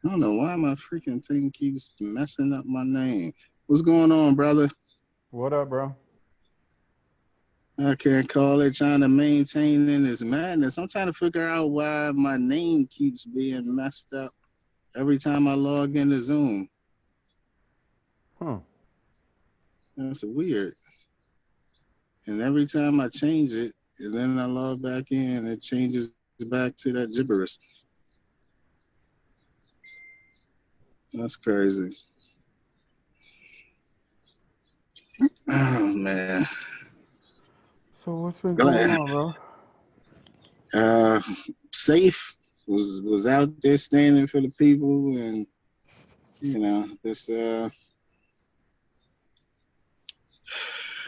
I don't know why my freaking thing keeps messing up my name. What's going on, brother? What up, bro? I can't call it trying to maintain in this madness. I'm trying to figure out why my name keeps being messed up every time I log into Zoom. Hmm. That's weird. And every time I change it, and then I log back in, it changes back to that gibberish. That's crazy. Oh man. So what's been going Glad. on, bro? Uh, safe was out there standing for the people, and just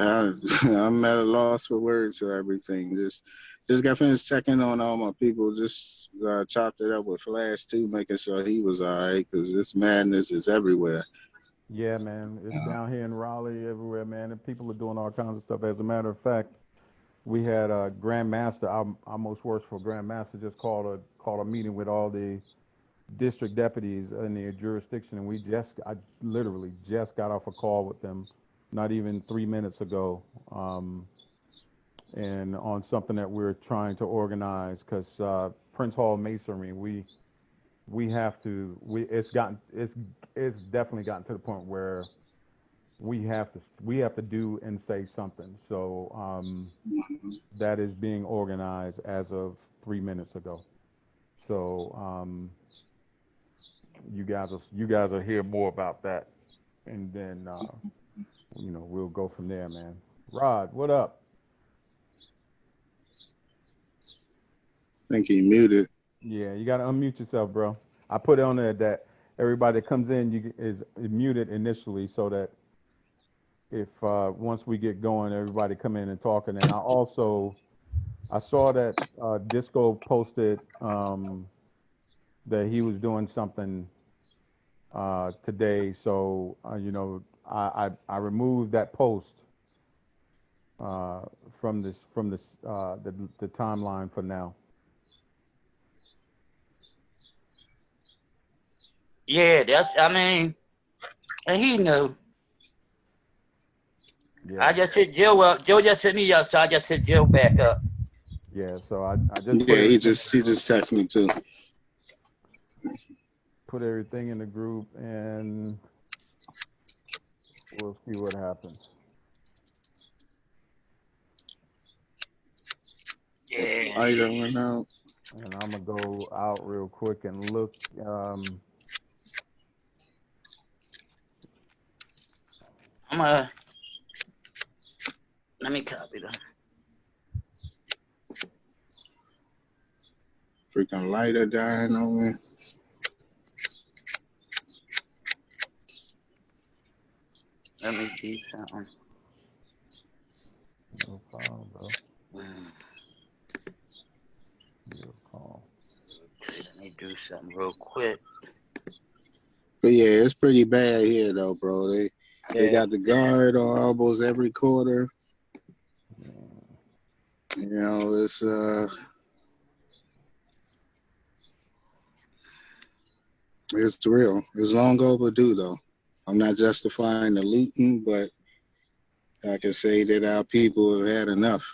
I, I'm at a loss for words for everything. Just got finished checking on all my people. Just chopped it up with Flash too, making sure he was all right because this madness is everywhere. Yeah, man. It's Uh, down here in Raleigh, everywhere, man. And people are doing all kinds of stuff. As a matter of fact, we had a Grandmaster, our most worshipful Grandmaster, just called a meeting with all the district deputies in their jurisdiction, and I literally just got off a call with them, not even 3 minutes ago, and on something that we're trying to organize because Prince Hall Masonry, we have to we it's definitely gotten to the point where we have to do and say something. So that is being organized as of 3 minutes ago. So you guys will hear more about that, and then we'll go from there, man. Rod, what up? think he muted. Yeah, you got to unmute yourself, bro. I put on there that everybody that comes in is muted initially, so that if once we get going, everybody come in and talk. And then I saw that Disco posted that he was doing something today, so I removed that post uh, from the timeline for now. Yeah, I mean, and he knew. I Yeah, just hit Joe up. Joe just hit me up, so I just hit Joe back up. yeah. So I just Yeah, put everything he just texted me too. in the group, and we'll see what happens. Yeah. I don't know. And I'm gonna go out real quick and look. I'm gonna let me copy them. Freaking lighter dying on me. Let me do something. No problem, bro. Mm, Your call. Okay, let me do something real quick. But yeah, it's pretty bad here though, bro. They Yeah. got the guard on almost every quarter. Yeah. It's real. It's long overdue though. I'm not justifying the looting, but I can say that our people have had enough.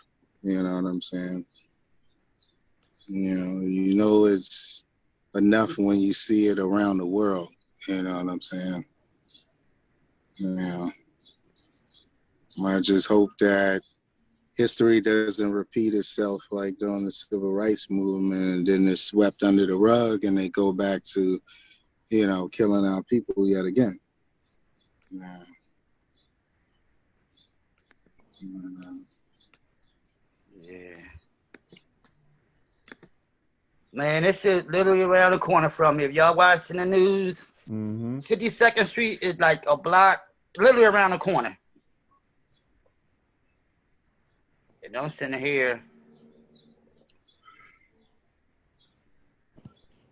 You know what I'm saying? You know it's enough when you see it around the world. You know what I'm saying? Yeah. I just hope that history doesn't repeat itself like during the civil rights movement and then it's swept under the rug and they go back to, killing our people yet again. Yeah. Yeah. Man, this shit literally around the corner from me. If y'all watching the news, Mm-hmm. 52nd Street is like a block, literally around the corner. And don't sit here.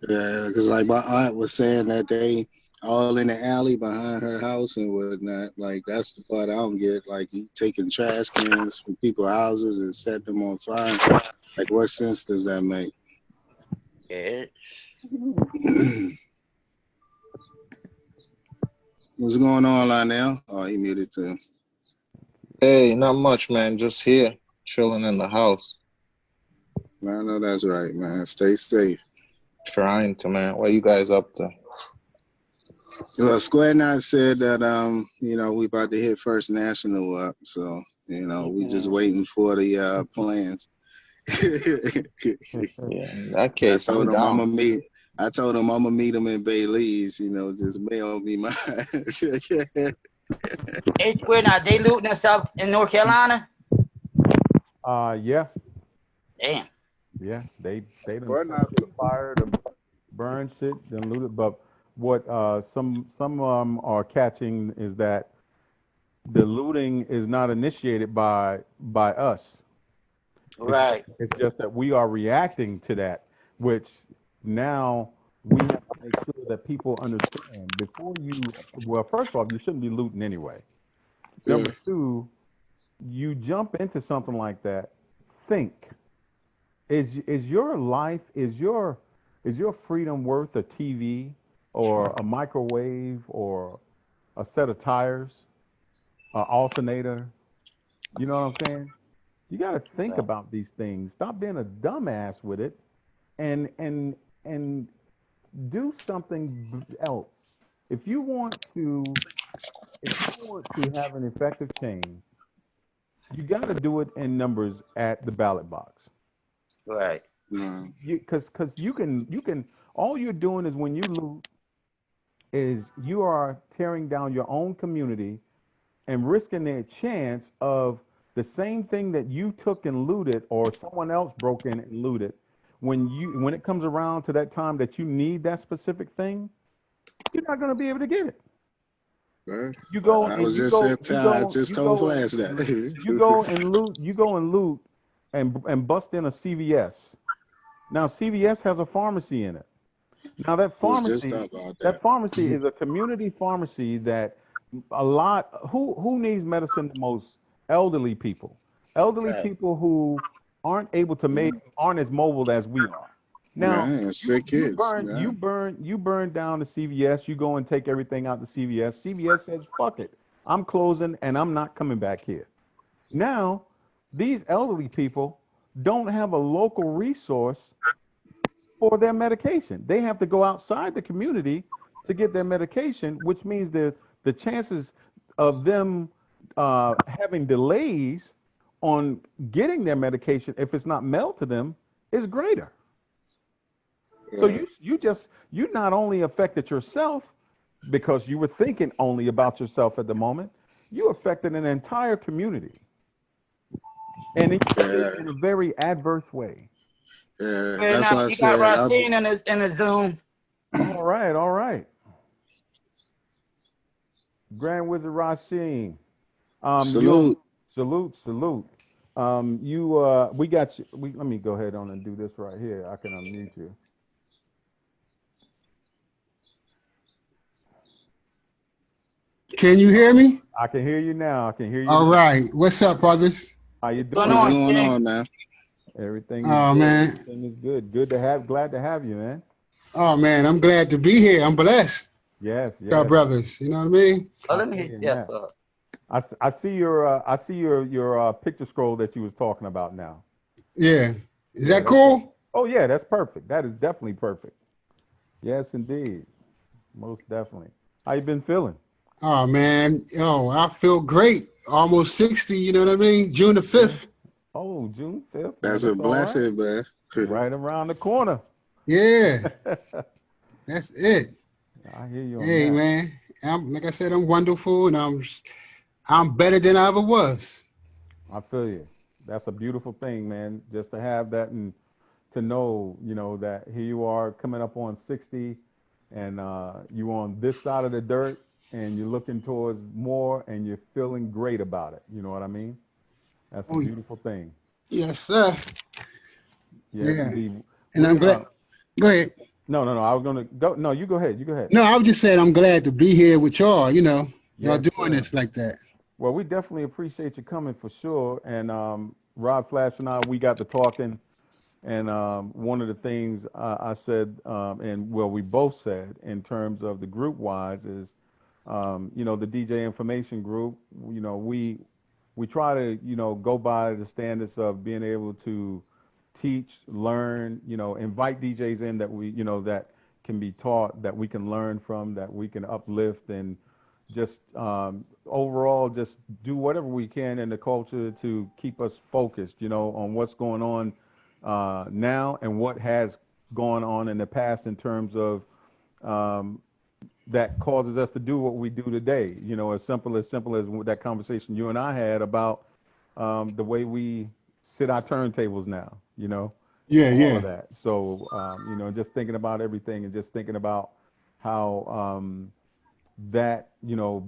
Yeah, because like my aunt was saying that they all in the alley behind her house and whatnot. Like that's the part I don't get. Like you taking trash cans from people's houses and set them on fire. Like what sense does that make? Yeah. What's going on, Lionel? Oh, he muted too. Hey, not much, man. Just here, chilling in the house, I know that's right, man. Stay safe. trying to, man. What you guys up to? Well, Square Nine said that we about to hit First National up, so we just waiting for the plans. Yeah, in that I case, I'm told him I'm down. gonna meet. I told him I'm gonna meet him in Belize. Just mail me my. Where now? They looting us up in North Carolina? Yeah, Damn. yeah. They done We're set not. shit afire, done burn shit, done looted. But what some are catching is that the looting is not initiated by us. Right. It's just that we are reacting to that, which now we have to make sure that people understand before you. Well, first of all, you shouldn't be looting anyway. Yeah. Number two, you jump into something like that. Think is your life is your freedom worth a TV or a microwave or a set of tires, an alternator? You know what I'm saying? You got to think Yeah. about these things. Stop being a dumbass with it, and do something else. If you want to, if you want to have an effective change, you got to do it in numbers at the ballot box. Right. No. Because you can all you're doing is when you loot is you are tearing down your own community and risking the chance of the same thing that you took and looted or someone else broke in and looted when it comes around to that time that you need that specific thing, you're not going to be able to get it. Well, You go I and was just I just told Flash that. you go and loot and bust in a CVS. Now CVS has a pharmacy in it. Now Was just talking about that that. pharmacy is a community pharmacy that who needs medicine the most? Elderly people. Elderly Right. people who aren't able to make aren't as mobile as we are. Now Man, sick kids. Yeah. you burn down the CVS, you go and take everything out the CVS. CVS says, fuck it. I'm closing and I'm not coming back here. Now, these elderly people don't have a local resource for their medication. They have to go outside the community to get their medication, which means the chances of them having delays on getting their medication, if it's not mailed to them, is greater. So Yeah. you not only affected yourself because you were thinking only about yourself at the moment, you affected an entire community, and you did it Yeah. in a very adverse way. Yeah. Where That's now? why I We got said I. Rasheen in the Zoom. All right, all right. Grand Wizard Rasheen. You Salute. salute. We got you. Let me go ahead on and do this right here. I can unmute you. Can you hear me? I can hear you now. I can hear you All now. right. What's up, brothers? How you What's going doing, What's on, man? going King? on, man? Everything is Oh good. man. Everything is good. Glad to have you, man. Oh man, I'm glad to be here. I'm blessed. Yes, Y'all yes. brothers. You know what I mean? Oh, I let me feel hit you in that that. up. I see your picture scroll that you was talking about now. Yeah. Is Yeah, that that's perfect. cool? Oh yeah, that's perfect. That is definitely perfect. Yes, indeed. Most definitely. How you been feeling? Oh man. Oh, I feel great. Almost 60, you know what I mean? June the Yeah. 5th. Oh, June 5th, man. That's a That's all right. blessing, man. Right around the corner. Yeah, that's it. I hear you on Hey that. man. I'm like I said, I'm wonderful and I'm better than I ever was. I feel you. That's a beautiful thing, man. Just to have that and to know, that here you are coming up on 60 and you on this side of the dirt and you're looking towards more and you're feeling great about it. You know what I mean? That's a Oh beautiful thing. yes, sir. Yes, Yeah. indeed. And We I'm glad. Go ahead. no. I was gonna go. No, you go ahead. You go ahead. No, I was just saying I'm glad to be here with y'all, y'all Yes, doing sir. this like that. Well, we definitely appreciate you coming for sure. And Rod Flash and I, we got to talking, and one of the things I said, and well, we both said in terms of the group wise is the DJ information group, we try to, go by the standards of being able to teach, learn, invite DJs in that that can be taught, that we can learn from, that we can uplift, and just overall just do whatever we can in the culture to keep us focused, on what's going on now and what has gone on in the past in terms of that causes us to do what we do today. As simple as that conversation you and I had about the way we sit our turntables now. Yeah, All of yeah. that. So just thinking about everything and just thinking about how that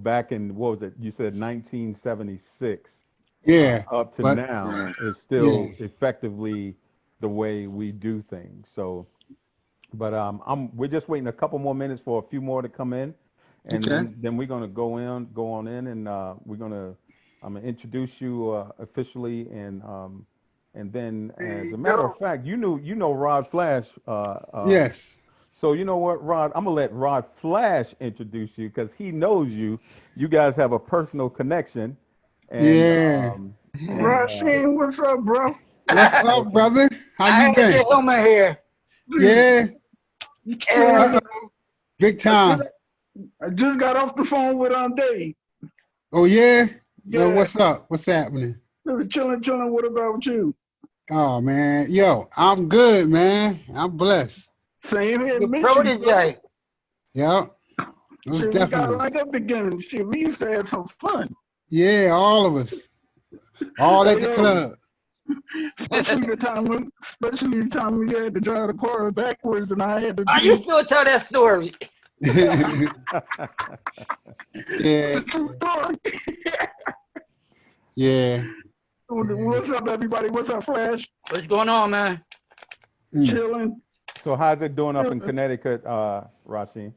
back in, what was it? You said 1976 Yeah. up to But now is yeah. still effectively the way we do things. So. But we're just waiting a couple more minutes for a few more to come in, and Okay. then we're gonna go on in, and I'm gonna introduce you officially, and then as a matter of fact, you know Rod Flash. Yes. So you know what, Rod, I'm gonna let Rod Flash introduce you because he knows you. You guys have a personal connection, and Yeah. Rasheen, what's up, bro? What's up, brother? How I you had to been? get him in here. Yeah. And Big I just, time. I just got off the phone with Dave. Oh yeah. Yo, Yeah, what's up? What's happening? chilling. What about you? Oh man, yo, I'm good, man. I'm blessed. Same here, your miss you, brother. protege. Yep. Most Shit, we got definitely. right up again. Shit, we used to have some fun. Yeah, all of us. All at Hey, the yo, club. especially the time we had to drive the car backwards, and I had to Are you be. still tell that story? Yeah. It's a true story. Yeah. What's up, everybody? What's up, Flash? What's going on, man? Mm. Chilling. so how's it doing up in Connecticut, Rasheen?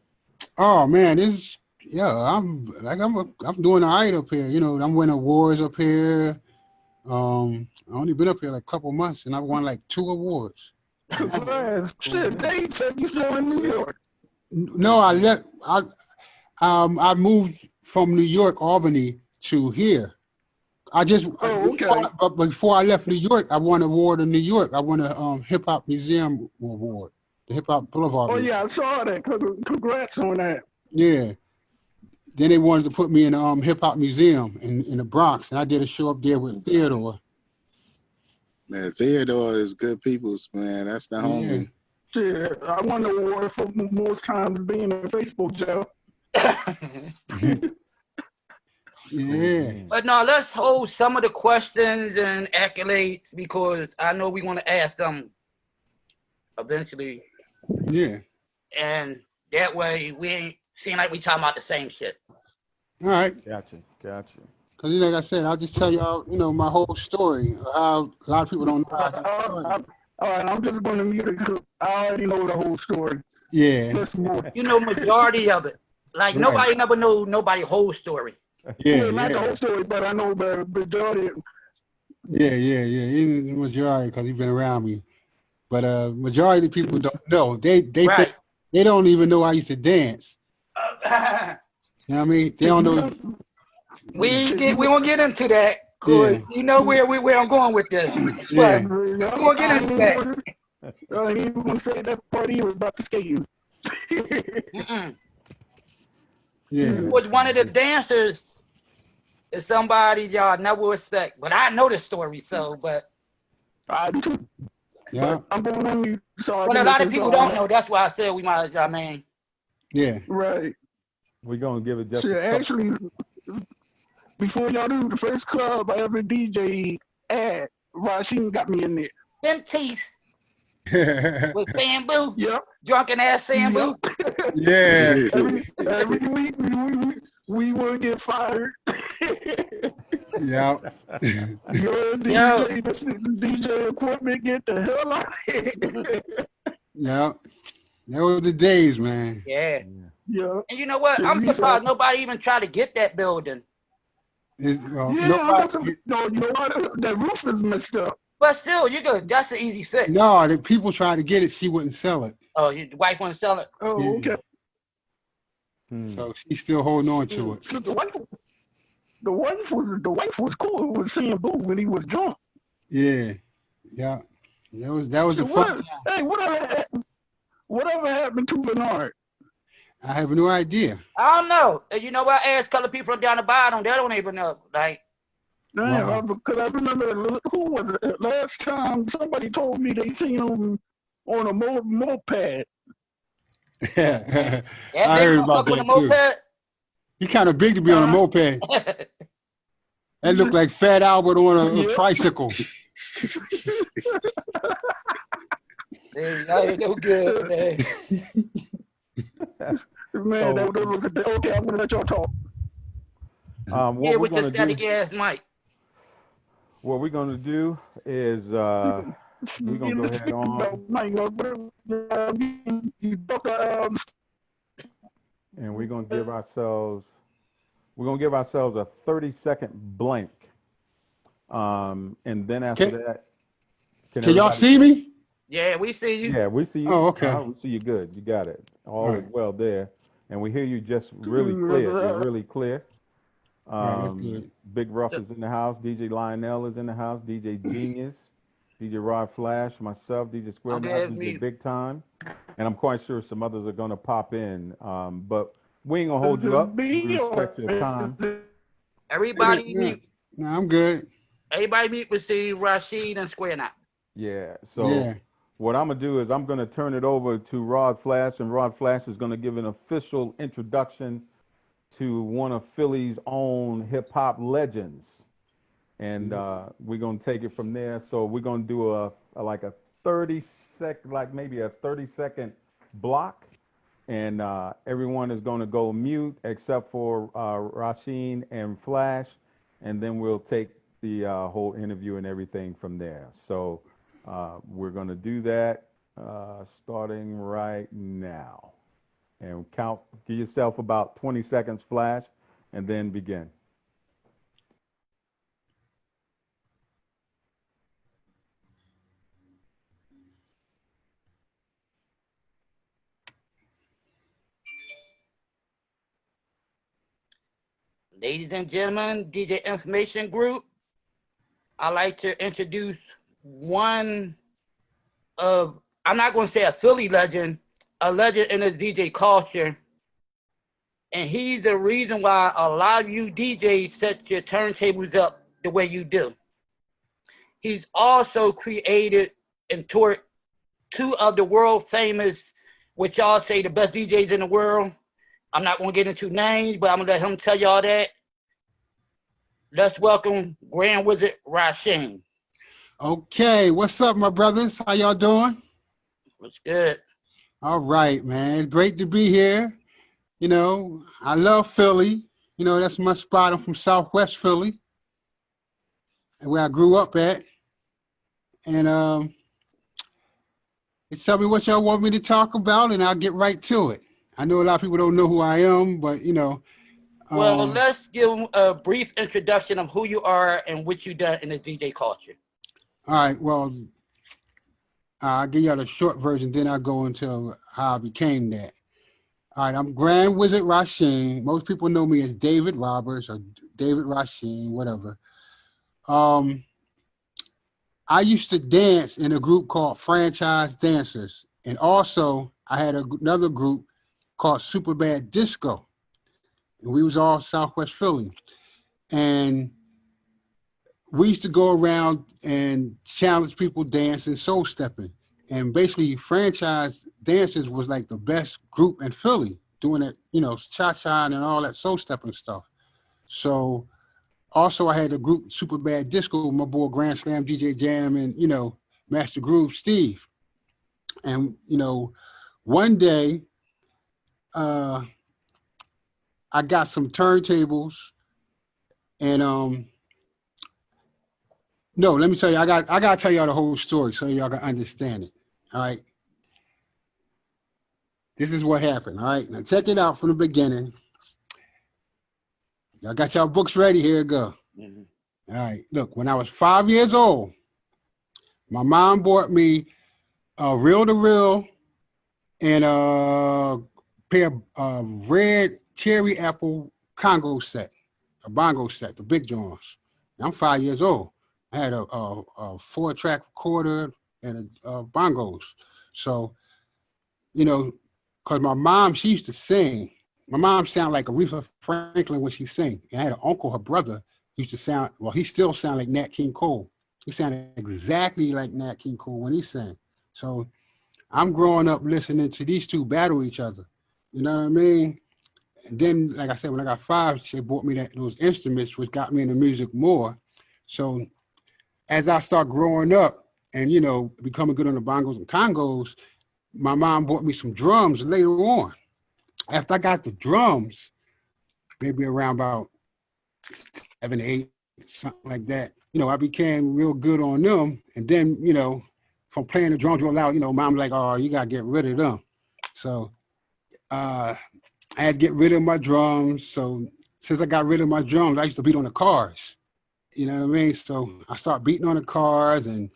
Oh man, I'm doing all right up here. I'm winning awards up here. I only been up here like a couple months and I won like 2 awards. Flash. Shit, Dave said you still in New York. No, I moved from New York, Albany to here. Okay. But before I left New York, I won an award in New York. I won a hip hop museum award, the Hip Hop Boulevard Oh Museum. yeah, I saw that. Congrats on that. Yeah. Then they wanted to put me in the hip hop museum in the Bronx, and I did a show up there with Theodore. Man, Theodore is good people's, man. That's the Yeah. homie. Shit, I won the award for most times being in Facebook jail. Yeah. But no, let's hold some of the questions and accolades because I know we want to ask them eventually, Yeah. and that way we ain't seem like we talking about the same shit. All right. Gotcha. Because like I said, I'll just tell y'all, my whole story. How a lot of people don't know how I started. All right, I'm just going to mute it because I already know the whole story. Yeah. Listen more. You know, majority of it. Like Right. nobody never know nobody's whole story. Yeah. Not the Yeah. whole story, but I know the majority. Yeah. Even the majority, because he's been around me. But majority of people don't know. They Right. think they don't even know I used to dance. You know what I mean? They don't know. we won't get into that because Yeah. you know where I'm going with this. Yeah. But we won't get into that. I ain't even going to say that part he was about to skate you. Mm-mm. Yeah. Was one of the dancers is somebody y'all never respect. But I know the story, so but I do too. Yeah. I'm going to you. So but a lot of people don't know. That's why I said we might. I mean, Yeah. Right. We're gonna give it just. Shit, actually, before y'all do, the first club I ever DJ at, Rasheen got me in there. them teeth with Sambu, Yep. drunken ass Sambu. Yeah. Every week we would get fired. Yeah. Your DJ equipment get the hell out of here. Yeah. That was the days, man. Yeah. Yeah. And you know what? Shit, I'm we surprised saw- nobody even tried to get that building. Yeah, Nobody, no, you know what? That roof is messed up. But still, you go. That's the easy fix. no, the people tried to get it. She wouldn't sell it. Oh, your wife want to sell it? Oh, Yeah. okay. So she's still holding on to it. The wife was cool with seeing Boo when he was drunk. Yeah. Yeah. That was a fun time. Hey, whatever happened to Bernard? I have no idea. I don't know. And you know what? I asked color people down the bottom. They don't even know. Like, Damn, Wow. because I remember who was it? Last time somebody told me they seen him on a moped. I that big heard about motherfucker on a that too. moped. He kind of big to be on a moped. That looked like Fat Albert on a tricycle. Hey, that ain't no good, man. Man, okay, I'm gonna let y'all talk. What Yeah, we're with your gonna static do? ass mic. What we're gonna do is we're gonna go ahead on, and we're gonna give ourselves a 30-second blank. And then after that, Can y'all everybody see me? Yeah, we see you. Yeah, we see you. Oh, okay. We see you good. You got it. All is right. well there. And we hear you just really clear. You're really clear. Right, that's good. Big Ruff is in the house. DJ Lionel is in the house. DJ Genius. DJ Rod Flash, myself, DJ Square Okay, Knife, it's DJ me. Big Time. And I'm quite sure some others are going to pop in. But we ain't going to hold you up. We respect your time. Everybody Yeah. meet. No, I'm good. Everybody meet with Steve, Rasheen, and Square Knot. Yeah. So Yeah. what I'm going to do is I'm going to turn it over to Rod Flash, and Rod Flash is going to give an official introduction to one of Philly's own hip hop legends. And we're going to take it from there. So we're going to do a 30-second, like maybe a 30-second block. And everyone is going to go mute except for Rasheen and Flash. And then we'll take the whole interview and everything from there. So we're going to do that starting right now. And give yourself about 20 seconds, Flash, and then begin. Ladies and gentlemen, DJ Information Group, I'd like to introduce one of, I'm not going to say a Philly legend, a legend in the DJ culture. And he's the reason why a lot of you DJs set your turntables up the way you do. He's also created and toured two of the world famous, which y'all say the best DJs in the world. I'm not going to get into names, but I'm going to let him tell y'all that. Let's welcome Grand Wizard Rasheen. Okay. What's up, my brothers? How y'all doing? What's good? All right, man. It's great to be here. You know, I love Philly. You know, that's my spot. I'm from Southwest Philly, where I grew up at. And tell me what y'all want me to talk about, and I'll get right to it. I know a lot of people don't know who I am, but, you know. Well, let's give them a brief introduction of who you are and what you done in the DJ culture. All right, well, I'll give y'all the short version, then I'll go into how I became that. All right, I'm Grand Wizard Rasheen. Most people know me as David Roberts or David Rasheen, whatever. I used to dance in a group called Franchise Dancers. And also, I had another group called Super Bad Disco. And we was all Southwest Philly. And we used to go around and challenge people dancing, soul stepping. And basically, Franchise Dancers was like the best group in Philly, doing it, you know, cha-cha and all that soul stepping stuff. So also I had a group, Super Bad Disco, with my boy Grand Slam, DJ Jam, and, you know, Master Groove Steve. And, you know, one day, I got some turntables and no, let me tell you, I gotta tell y'all the whole story so y'all can understand it. All right. This is what happened. All right. Now check it out from the beginning. Y'all got y'all books ready. Here we go. Mm-hmm. All right. Look, when I was 5 years old, my mom bought me a reel-to-reel and a pair of red cherry apple Congo set, a bongo set, the big Johns. I'm 5 years old. I had a 4-track recorder and bongos. So, you know, because my mom, she used to sing. My mom sounded like Aretha Franklin when she sang. And I had an uncle, her brother, used to sound, well, he still sounded like Nat King Cole. He sounded exactly like Nat King Cole when he sang. So I'm growing up listening to these two battle each other. You know what I mean? And then, like I said, when I got 5, she bought me those instruments, which got me into music more. So as I start growing up and, you know, becoming good on the bongos and congos, my mom bought me some drums later on. After I got the drums, maybe around about 7, 8, something like that, you know, I became real good on them. And then, you know, from playing the drums real loud, you know, mom like, oh, you got to get rid of them. So I had to get rid of my drums. So since I got rid of my drums, I used to beat on the cars. You know what I mean? So I started beating on the cars, and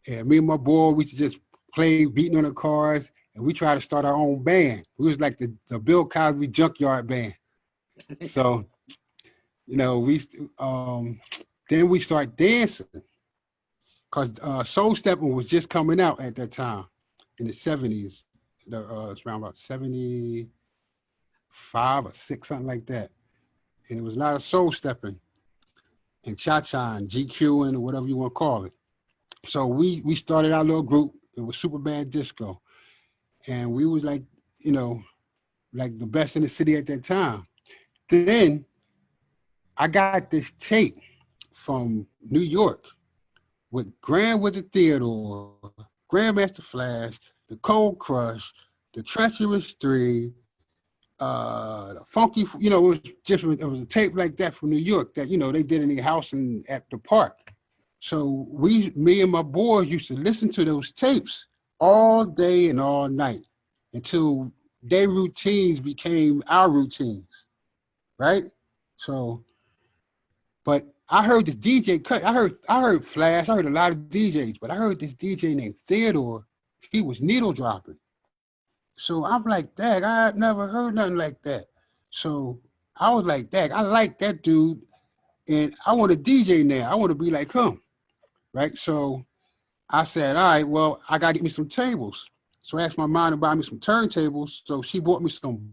me and my boy, we used to just play beating on the cars, and we tried to start our own band. We was like the Bill Cosby Junkyard Band. So, you know, then we started dancing, because Soul Stepping was just coming out at that time in the 70s. It's around about 75 or 6, something like that. And it was a lot of soul stepping and cha-cha and GQing or whatever you want to call it. So we started our little group. It was Super Bad Disco. And we was like, you know, like the best in the city at that time. Then I got this tape from New York with Grand Wizard Theodore, Grandmaster Flash, the Cold Crush, the Treacherous 3, the Funky, you know, it was different. It was a tape like that from New York that, you know, they did in the house and at the park. So me and my boys used to listen to those tapes all day and all night until their routines became our routines, right? So, but I heard this DJ cut. I heard Flash. I heard a lot of DJs, but I heard this DJ named Theodore. He was needle dropping. So I'm like, dang, I had never heard nothing like that. So I was like, dang, I like that dude, and I want to DJ now. I want to be like him, right? So I said, all right, well, I got to get me some tables. So I asked my mom to buy me some turntables. So she bought me some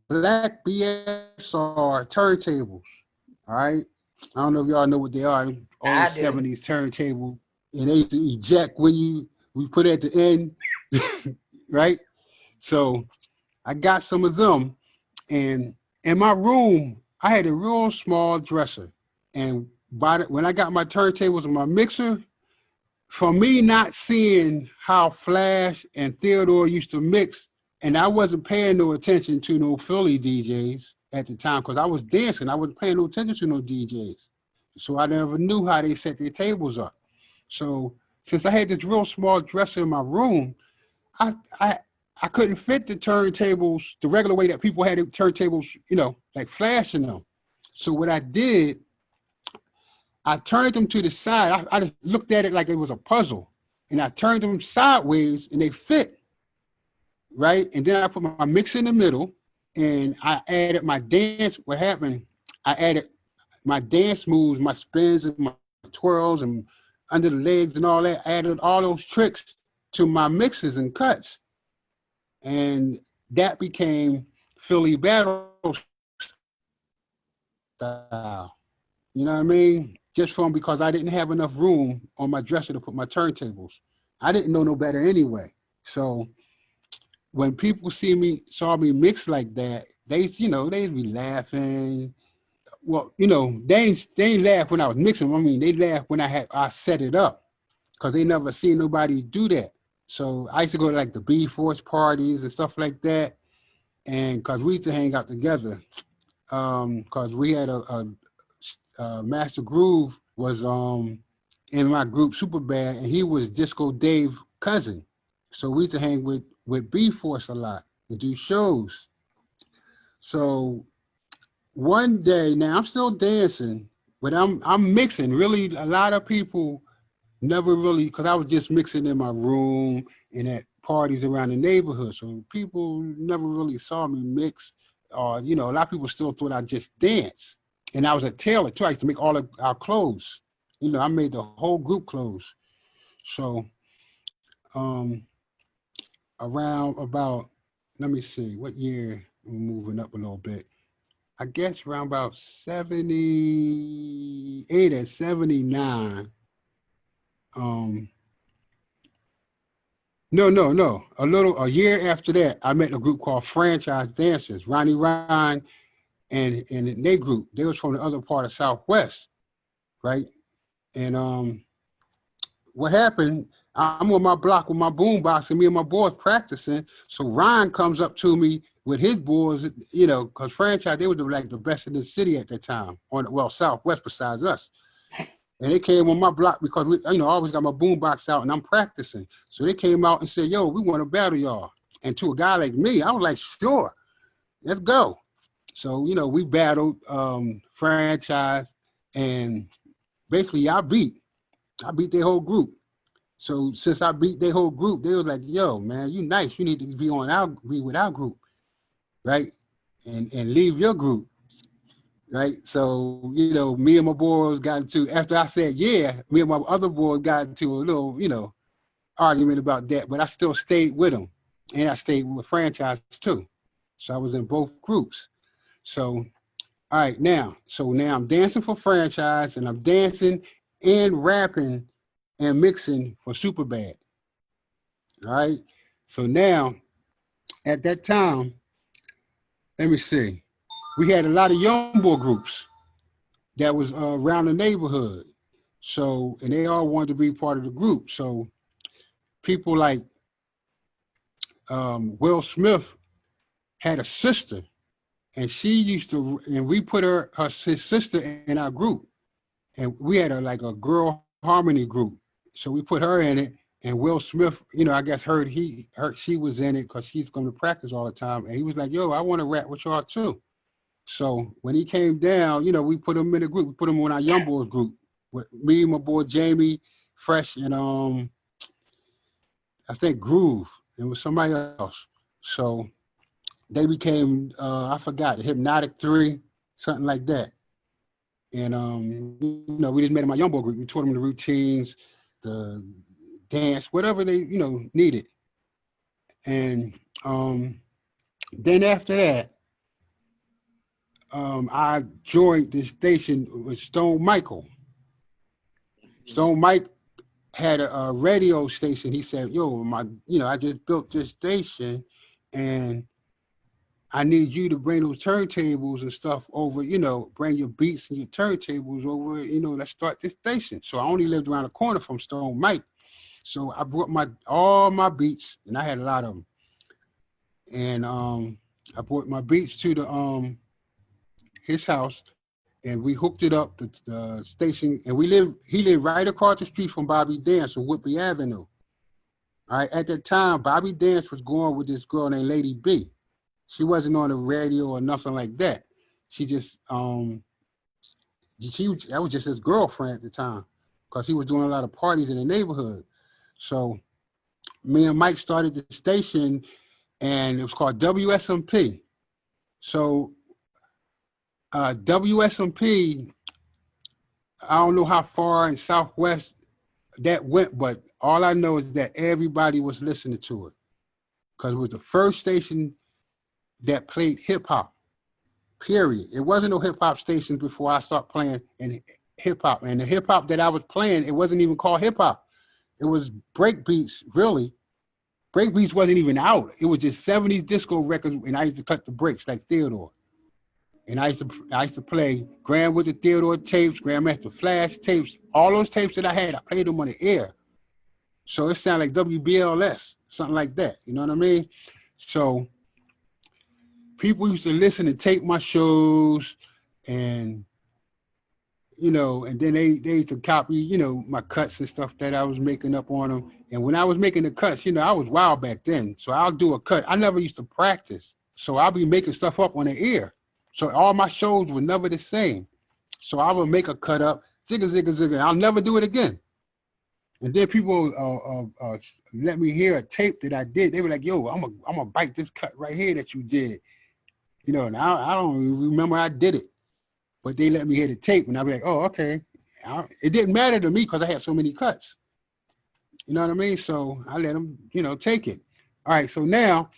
black BSR turntables, all right? I don't know if y'all know what they are. All the 70s turntable. And they used to eject when we put it at the end, right? So I got some of them. And in my room, I had a real small dresser. And when I got my turntables and my mixer, for me not seeing how Flash and Theodore used to mix, and I wasn't paying no attention to no Philly DJs at the time because I was dancing. I wasn't paying no attention to no DJs. So I never knew how they set their tables up. So since I had this real small dresser in my room, I couldn't fit the turntables the regular way that people had turntables, you know, like Flash in them. So what I did, I turned them to the side. I just looked at it like it was a puzzle. And I turned them sideways and they fit, right? And then I put my mix in the middle and I added my dance. What happened, I added my dance moves, my spins and my twirls and under the legs and all that. I added all those tricks to my mixes and cuts. And that became Philly battle style. You know what I mean? Just because I didn't have enough room on my dresser to put my turntables. I didn't know no better anyway. So when people saw me mix like that, they'd be laughing. Well, you know, they ain't laugh when I was mixing. I mean, they laugh when I set it up because they never seen nobody do that. So I used to go to like the B-Force parties and stuff like that. And because we used to hang out together, because we had a Master Groove was in my group Superbad, and he was Disco Dave's cousin. So we used to hang with B-Force a lot and do shows. So one day, now I'm still dancing, but I'm mixing. Really, a lot of people never really, because I was just mixing in my room and at parties around the neighborhood. So people never really saw me mix. Or, you know, a lot of people still thought I just danced. And I was a tailor too. I used to make all of our clothes. You know, I made the whole group clothes. So around about, let me see, what year? I'm moving up a little bit. I guess around about 78 or 79. No. A year after that, I met a group called Franchise Dancers. Ronnie Ryan and their group. They was from the other part of Southwest, right? And what happened? I'm on my block with my boombox, and me and my boys practicing. So Ryan comes up to me with his boys, you know, because Franchise, they were like the best in the city at that time, Southwest besides us. And they came on my block because we, you know, I always got my boombox out and I'm practicing. So they came out and said, "Yo, we want to battle y'all." And to a guy like me, I was like, "Sure, let's go." So, you know, we battled Franchise, and basically I beat their whole group. So since I beat their whole group, they was like, "Yo, man, you nice. You need to be with our group, right? And leave your group." Right. So, you know, me and my boys got into, after I said, yeah, me and my other boys got into a little, you know, argument about that, but I still stayed with them. And I stayed with Franchise too. So I was in both groups. So, all right, now I'm dancing for Franchise, and I'm dancing and rapping and mixing for Superbad. All right. So now, at that time, let me see, we had a lot of young boy groups that was around the neighborhood. So, and they all wanted to be part of the group. So people like Will Smith had a sister, and she used to, and we put his sister in our group. And we had like a girl harmony group. So we put her in it, and Will Smith, you know, I guess she was in it because she's going to practice all the time. And he was like, "Yo, I want to rap with y'all too." So when he came down, you know, we put him in a group. We put him on our young boys group with me, my boy Jamie, Fresh, and I think Groove, and with somebody else. So they became I forgot, Hypnotic 3, something like that. And you know, we just met in my young boy group. We taught them the routines, the dance, whatever they, you know, needed. And then after that, I joined this station with Stone Michael. Stone Mike had a radio station. He said, "Yo, I just built this station, and I need you to bring those turntables and stuff over, you know, bring your beats and your turntables over, you know, let's start this station." So I only lived around the corner from Stone Mike. So I brought all my beats, and I had a lot of them. And I brought my beats to the his house, and we hooked it up to the station. And he lived right across the street from Bobby Dance on Whitby Avenue. All right, at that time, Bobby Dance was going with this girl named Lady B. She wasn't on the radio or nothing like that. She just that was just his girlfriend at the time, because he was doing a lot of parties in the neighborhood. So me and Mike started the station, and it was called WSMP. So WSMP, I don't know how far in Southwest that went, but all I know is that everybody was listening to it, because it was the first station that played hip hop, period. It wasn't no hip hop stations before I started playing in hip hop. And the hip hop that I was playing, it wasn't even called hip hop. It was break beats, really. Break beats wasn't even out. It was just 70s disco records, and I used to cut the breaks like Theodore. And I used to play Grand with the Theodore tapes, Grandmaster Flash tapes, all those tapes that I had, I played them on the air. So it sounded like WBLS, something like that. You know what I mean? So people used to listen and tape my shows, and you know, and then they used to copy, you know, my cuts and stuff that I was making up on them. And when I was making the cuts, you know, I was wild back then. So I'll do a cut. I never used to practice. So I'll be making stuff up on the air. So all my shows were never the same. So I would make a cut up, zigga, zigga, zigga. I'll never do it again. And then people let me hear a tape that I did. They were like, "Yo, I'm gonna bite this cut right here that you did." You know, and I don't remember I did it, but they let me hear the tape, and I was like, "Oh, okay." It didn't matter to me because I had so many cuts. You know what I mean? So I let them, take it. All right. So now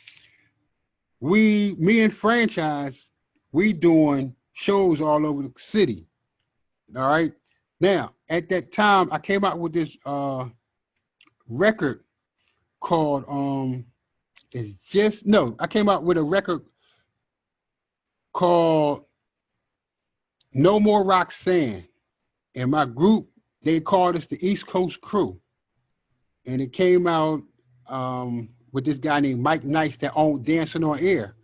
me and Franchise, we doing shows all over the city. All right. Now at that time, I came out with this record called I came out with a record called No More Roxanne. And my group, they called us the East Coast Crew. And it came out with this guy named Mike Nice that owned Dancing on Air.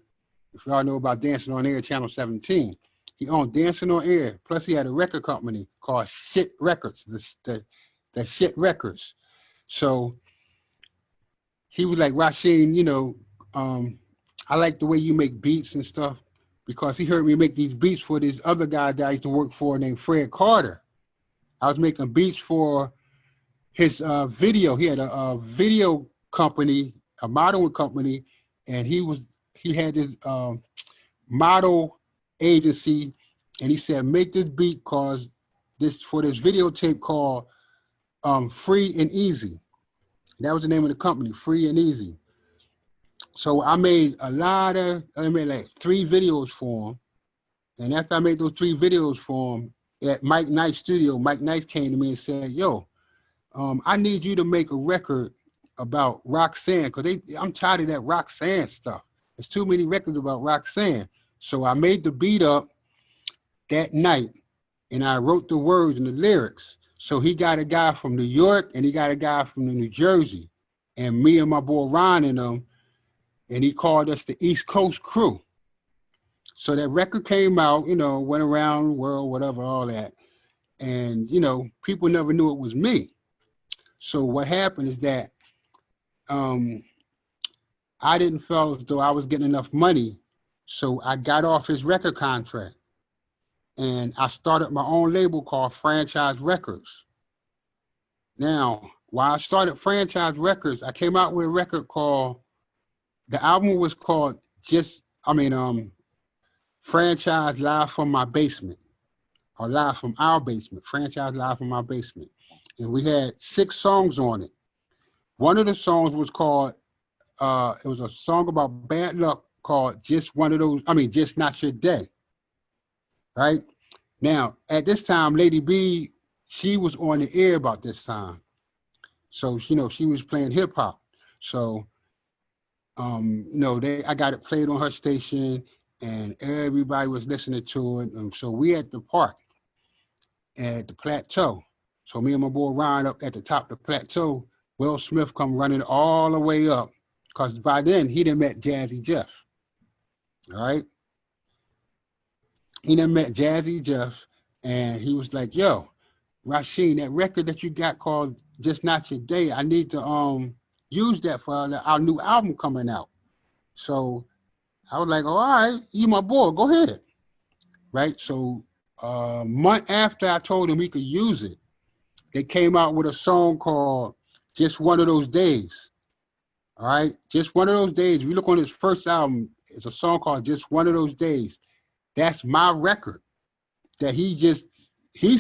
If y'all know about Dancing on Air, Channel 17. He owned Dancing on Air. Plus he had a record company called Shit Records, the Shit Records. So he was like, Rasheen, I like the way you make beats and stuff, because he heard me make these beats for this other guy that I used to work for named Fred Carter. I was making beats for his video. He had a video company, a modeling company, and he had this model agency, and he said, make this beat for this videotape called Free and Easy. That was the name of the company, Free and Easy. So I made like 3 videos for him. And after I made those 3 videos for him at Mike Knight's studio, Mike Knight came to me and said, yo, I need you to make a record about Roxanne, because I'm tired of that Roxanne stuff. There's too many records about Roxanne. So I made the beat up that night, and I wrote the words and the lyrics. So he got a guy from New York, and he got a guy from New Jersey, and me and my boy Ron and them, and he called us the East Coast Crew. So that record came out, went around the world, whatever, all that. And, people never knew it was me. So what happened is that I didn't feel as though I was getting enough money. So I got off his record contract. And I started my own label called Franchise Records. Now, while I started Franchise Records, I came out with a record the album was called Franchise Live from My Basement, or Live from Our Basement, Franchise Live from My Basement. And we had 6 songs on it. One of the songs was called, it was a song about bad luck called Just Not Your Day, right? Now, at this time, Lady B, she was on the air about this time. So, she was playing hip hop. So, I got it played on her station, and everybody was listening to it. And so we at the park at the plateau. So me and my boy Ron up at the top of the plateau, Will Smith come running all the way up, because by then he done met Jazzy Jeff. All right. He done met Jazzy Jeff, and he was like, yo, Rasheen, that record that you got called Just Not Your Day, I need to use that for our new album coming out. So I was like, all right, you my boy, go ahead. Right. So a month after I told him he could use it, they came out with a song called Just One of Those Days. All right. Just One of Those Days. If you look on his first album, it's a song called Just One of Those Days. That's my record that he's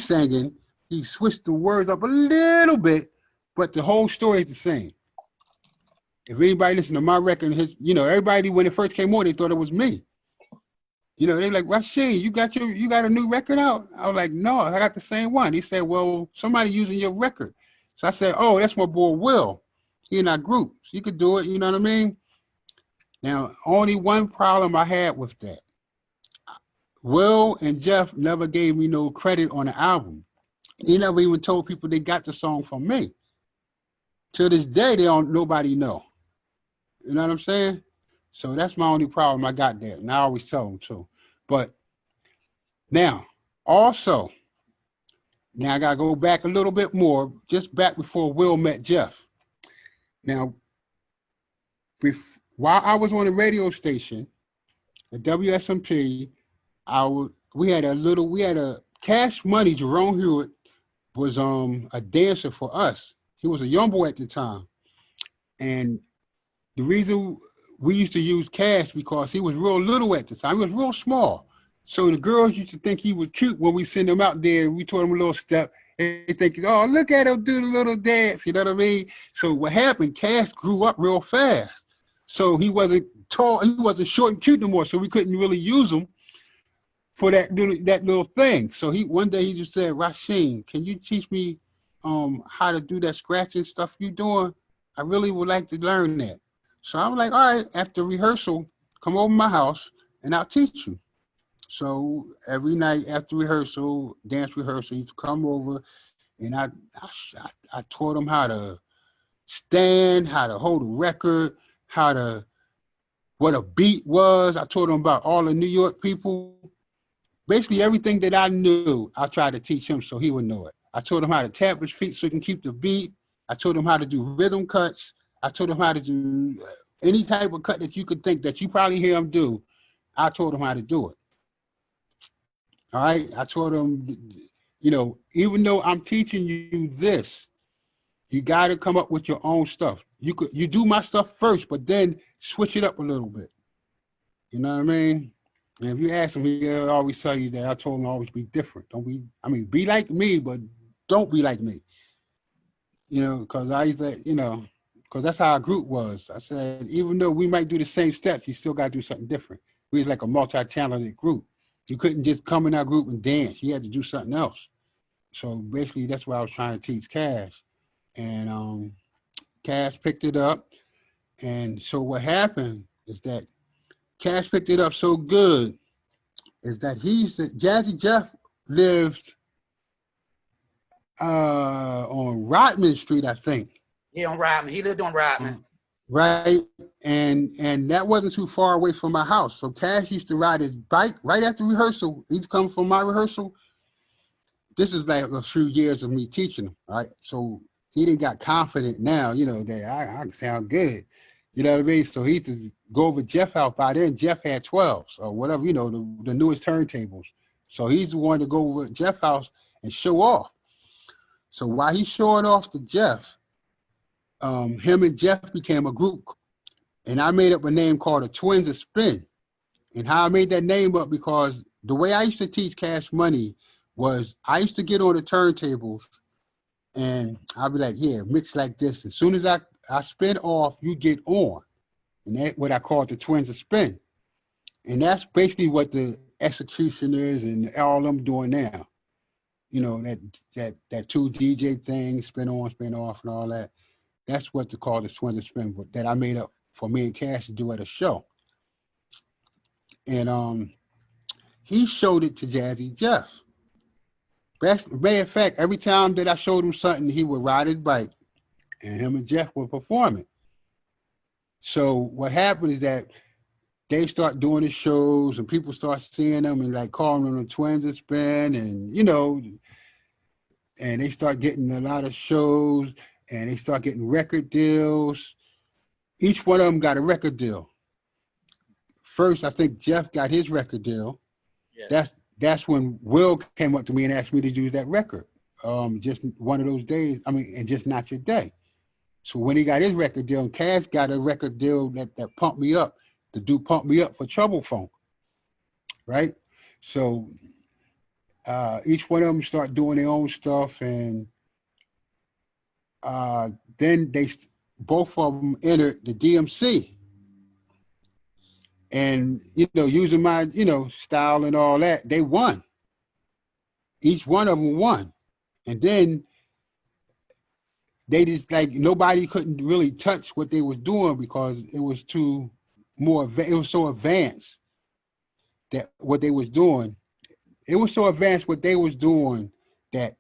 singing. He switched the words up a little bit, but the whole story is the same. If anybody listened to my record, everybody when it first came on, they thought it was me. They were like, Rasheen, you got a new record out? I was like, no, I got the same one. He said, well, somebody using your record. So I said, oh, that's my boy Will. He in our group. So you could do it, you know what I mean? Now, only one problem I had with that. Will and Jeff never gave me no credit on the album. He never even told people they got the song from me. To this day, nobody know. You know what I'm saying? So that's my only problem I got there. And I always tell them too. But now, also, I got to go back a little bit more, just back before Will met Jeff. Now, while I was on the radio station, at WSMP, we had a Cash Money. Jerome Hewitt was a dancer for us. He was a young boy at the time. And the reason we used to use Cash because he was real little at the time. He was real small. So the girls used to think he was cute when we send him out there. We taught him a little step. They think, oh, look at him do the little dance. You know what I mean? So what happened, Cash grew up real fast. So he wasn't tall. He wasn't short and cute no more. So we couldn't really use him for that little thing. So one day he just said, Rasheen, can you teach me how to do that scratching stuff you doing? I really would like to learn that. So I was like, all right, after rehearsal, come over to my house and I'll teach you. So every night after rehearsal, dance rehearsal, he'd come over and I taught him how to stand, how to hold a record, what a beat was. I taught him about all the New York people. Basically everything that I knew, I tried to teach him so he would know it. I taught him how to tap his feet so he can keep the beat. I taught him how to do rhythm cuts. I taught him how to do any type of cut that you could think that you probably hear him do. I taught him how to do it. All right. I taught him, even though I'm teaching you this, you got to come up with your own stuff. You do my stuff first, but then switch it up a little bit. You know what I mean? And if you ask him, he'll always tell you that I told him to always be different. Be like me, but don't be like me. Because I used to, because that's how our group was. I said, even though we might do the same steps, you still got to do something different. We was like a multi-talented group. You couldn't just come in our group and dance. You had to do something else. So basically, that's what I was trying to teach Cash. And Cash picked it up. And so what happened is that Cash picked it up so good is that Jazzy Jeff lived on Rodman Street, I think. Yeah, on Rodman. He lived on Rodman. Right. And that wasn't too far away from my house. So Cash used to ride his bike right after rehearsal. He'd come from my rehearsal. This is like a few years of me teaching him, right? So he didn't got confident now, that I can sound good. You know what I mean? So he used to go over Jeff's house. By then, Jeff had 12s or whatever, the newest turntables. So he's the one to go over Jeff's house and show off. So while he's showing off to Jeff, him and Jeff became a group. And I made up a name called the Twins of Spin. And how I made that name up because the way I used to teach Cash Money was I used to get on the turntables and I'll be like, yeah, mix like this. As soon as I spin off, you get on. And that's what I call the Twins of Spin. And that's basically what the executioners and all of them doing now. That two DJ thing, spin on, spin off and all that. That's what they call the Twins of Spin, but that I made up for me and Cash to do at a show. And he showed it to Jazzy Jeff. Matter of fact, every time that I showed him something, he would ride his bike and him and Jeff would perform it. So what happened is that they start doing the shows and people start seeing them and like calling them the Twins of Spin and, and they start getting a lot of shows and they start getting record deals. Each one of them got a record deal. First, I think Jeff got his record deal. Yeah. That's when Will came up to me and asked me to do that record. Just one of those days, and just not your day. So when he got his record deal, and Cash got a record deal that pumped me up, Pump Me Up for Trouble Funk, right? So each one of them start doing their own stuff, and then both of them entered the DMC. And, using my, style and all that, they won. Each one of them won. And then they just nobody couldn't really touch what they was doing because it was it was so advanced that what they was doing. It was so advanced what they was doing that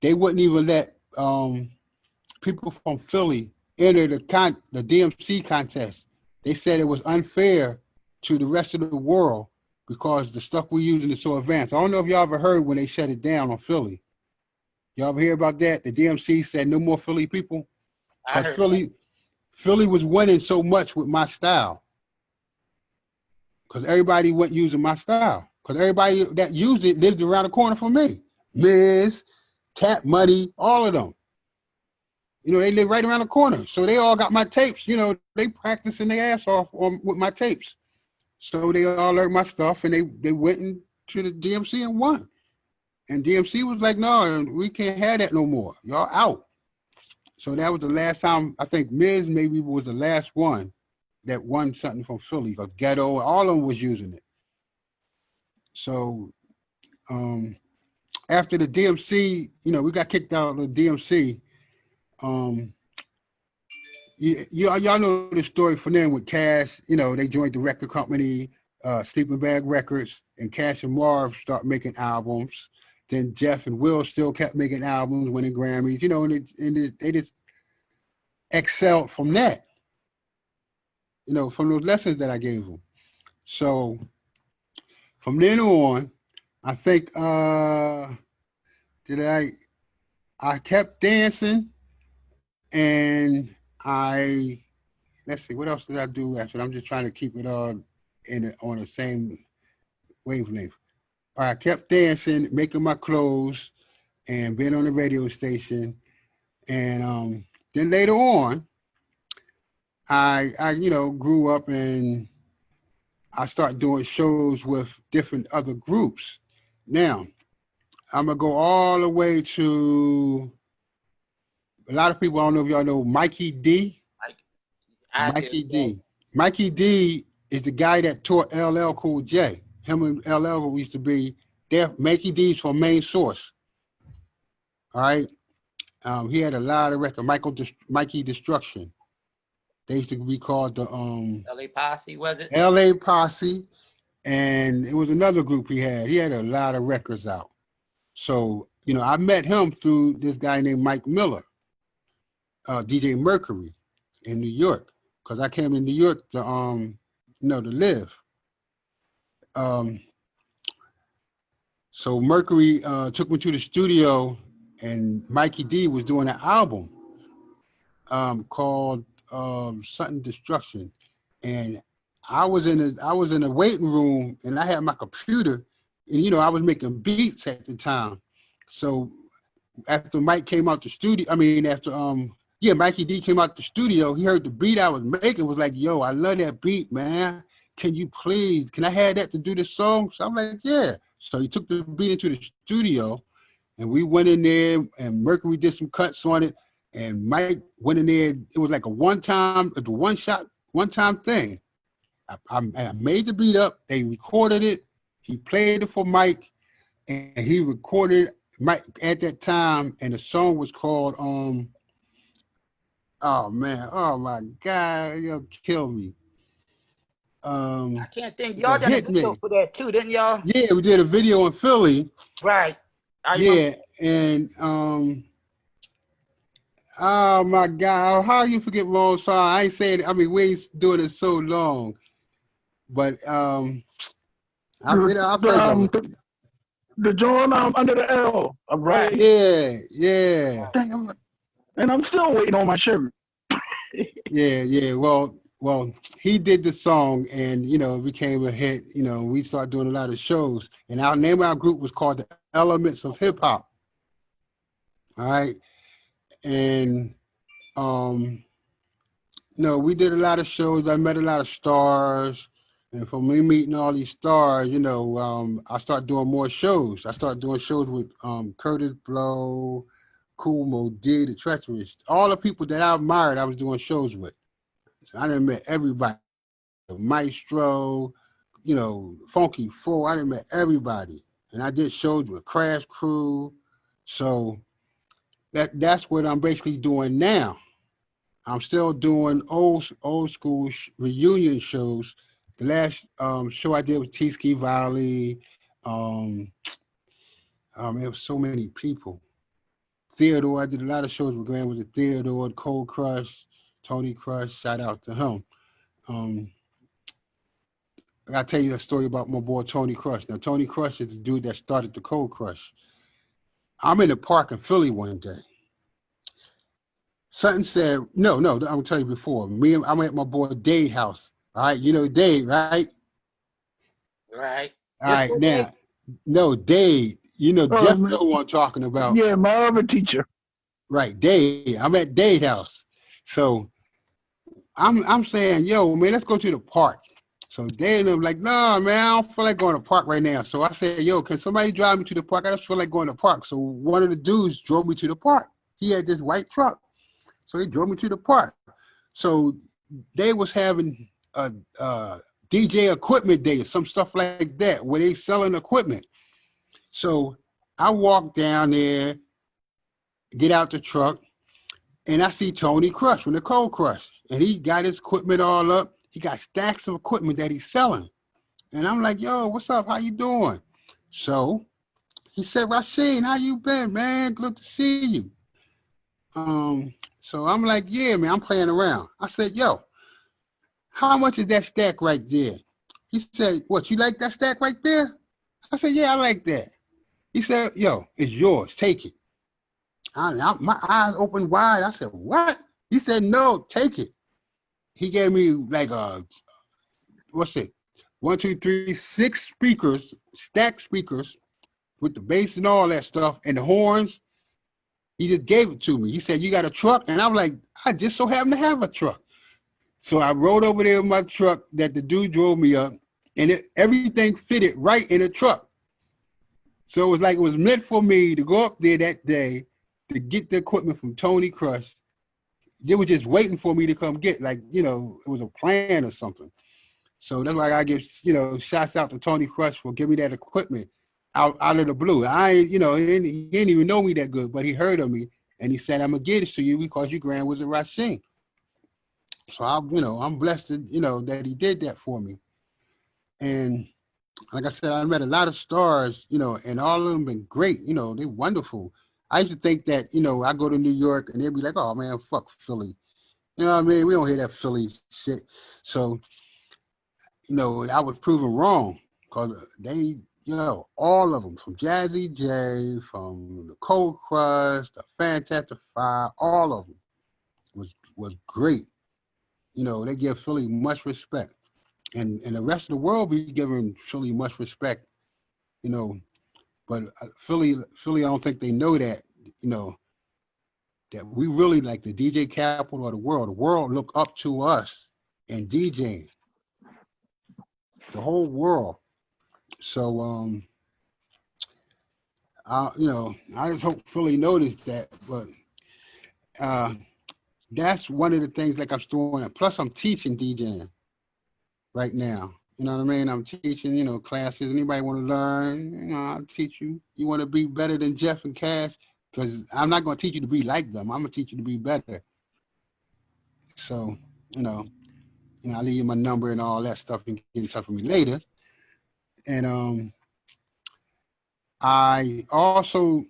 they wouldn't even let people from Philly enter the DMC contest. They said it was unfair to the rest of the world because the stuff we're using is so advanced. I don't know if y'all ever heard when they shut it down on Philly. Y'all ever hear about that? The DMC said no more Philly people. Because Philly was winning so much with my style. Because everybody wasn't using my style. Because everybody that used it lived around the corner from me. Miz, Tap Money, all of them. You know, they live right around the corner. So they all got my tapes. You know, they practicing their ass off with my tapes. So they all learned my stuff, and they went into the DMC and won. And DMC was like, no, we can't have that no more. Y'all out. So that was the last time. I think Miz maybe was the last one that won something from Philly. Because Ghetto, all of them was using it. So after the DMC, you know, we got kicked out of the DMC. Y'all know the story for them with Cash. You know, they joined the record company, Sleeping Bag Records, and Cash and Marv start making albums. Then Jeff and Will still kept making albums, winning Grammys. You know, and they just excelled from that. You know, from those lessons that I gave them. So from then on, I think I kept dancing, and let's see, what else did I do after? I'm just trying to keep it all on the same wavelength. All right, I kept dancing, making my clothes, and being on the radio station. And then later on, I you know, grew up and I started doing shows with different other groups. Now, I'm gonna go all the way to a lot of people. I don't know if y'all know Mikey D. Mikey D. Mikey D is the guy that taught LL Cool J. Him and LL used to be there. Mikey D's from Main Source. All right. He had a lot of records. Mikey Destruction. They used to be called the LA Posse, was it? LA Posse. And it was another group he had. He had a lot of records out. So, you know, I met him through this guy named Mike Miller, DJ Mercury in New York. Because I came to New York to you know, to live. So Mercury took me to the studio, and Mikey D was doing an album called Something Destruction. And I was in a waiting room, and I had my computer, and you know, I was making beats at the time. So after Mike came out the studio, Mikey D came out the studio, he heard the beat I was making, was like, yo, I love that beat, man. Can I have that to do this song? So I'm like, yeah. So he took the beat into the studio, and we went in there, and Mercury did some cuts on it, and Mike went in there. It was like a one-time thing. I made the beat up, they recorded it, he played it for Mike, and he recorded Mike at that time, and the song was called, oh man, oh my God, you'll kill me. I can't think. Y'all done a video for that too, didn't y'all? Yeah, we did a video in Philly. Right. Yeah, and oh my God, how you forget my own song? I ain't saying, I mean, we ain't doing it so long, but I the joint under the L, right? Yeah. Dang, and I'm still waiting on my shirt. Yeah. Well, he did the song, and you know, it became a hit. You know, we started doing a lot of shows, and our name of our group was called the Elements of Hip Hop. All right, and no, we did a lot of shows. I met a lot of stars, and from me meeting all these stars, you know, I started doing more shows. I started doing shows with Curtis Blow, Cool Mo D, The Treacherous, all the people that I admired. I was doing shows with. I done met everybody, Maestro, you know, Funky Four. I done met everybody, and I did shows with Crash Crew. So that's what I'm basically doing now. I'm still doing old school reunion shows. The last show I did was T-Ski Valley. It was so many people. Theodore, I did a lot of shows with Grand with Theodore, Cold Crush, Tony Crush. Shout out to him. I gotta tell you a story about my boy Tony Crush. Now, Tony Crush is the dude that started the Cold Crush. I'm in the park in Philly one day. Something said, no, I'm gonna tell you before. I'm at my boy Dade's house. All right, you know Dade, right? Right. All right, now, no, Dade. You know, Jeff know who I'm talking about. Yeah, my other teacher. Right, Dade. I'm at Dade house. So I'm saying, yo, man, let's go to the park. So Dade and them like, no, man, I don't feel like going to the park right now. So I said, yo, can somebody drive me to the park? I just feel like going to the park. So one of the dudes drove me to the park. He had this white truck. So he drove me to the park. So they was having a DJ equipment day or some stuff like that where they selling equipment. So I walk down there, get out the truck, and I see Tony Crush from the Cold Crush. And he got his equipment all up. He got stacks of equipment that he's selling. And I'm like, yo, what's up? How you doing? So he said, Rasheen, how you been, man? Good to see you. So I'm like, yeah, man, I'm playing around. I said, yo, how much is that stack right there? He said, what, you like that stack right there? I said, yeah, I like that. He said, yo, it's yours. Take it. My eyes opened wide. I said, what? He said, no, take it. He gave me like what's it? 1, 2, 3, 6 speakers, stacked speakers with the bass and all that stuff and the horns. He just gave it to me. He said, you got a truck? And I'm like, I just so happen to have a truck. So I rode over there in my truck that the dude drove me up, and everything fitted right in the truck. So it was like it was meant for me to go up there that day to get the equipment from Tony Crush. They were just waiting for me to come get, like, you know, it was a plan or something. So that's why I give, you know, shouts out to Tony Crush for giving me that equipment out of the blue. You know, he didn't even know me that good, but he heard of me, and he said, I'm going to get it to you because you Grand Wizard Rasheen. So, I'm blessed that, that he did that for me. And like I said, I met a lot of stars, and all of them been great. They're wonderful. I used to think that, I go to New York and they'd be like, oh, man, fuck Philly. You know what I mean? We don't hear that Philly shit. So, I was proven wrong because they, all of them, from Jazzy J, from the Cold Crush, the Fantastic Five, all of them was great. They give Philly much respect. And the rest of the world be giving Philly much respect, but Philly, I don't think they know that, that we really like the DJ capital of the world. The world look up to us and DJing, the whole world. So, I just hope Philly noticed that, but that's one of the things like I'm doing. Plus I'm teaching DJing right now. You know what I mean? I'm teaching, classes. Anybody want to learn? I'll teach you. You want to be better than Jeff and Cash? Because I'm not going to teach you to be like them. I'm going to teach you to be better. So, I'll leave you my number and all that stuff. You can get in touch with me later. And I also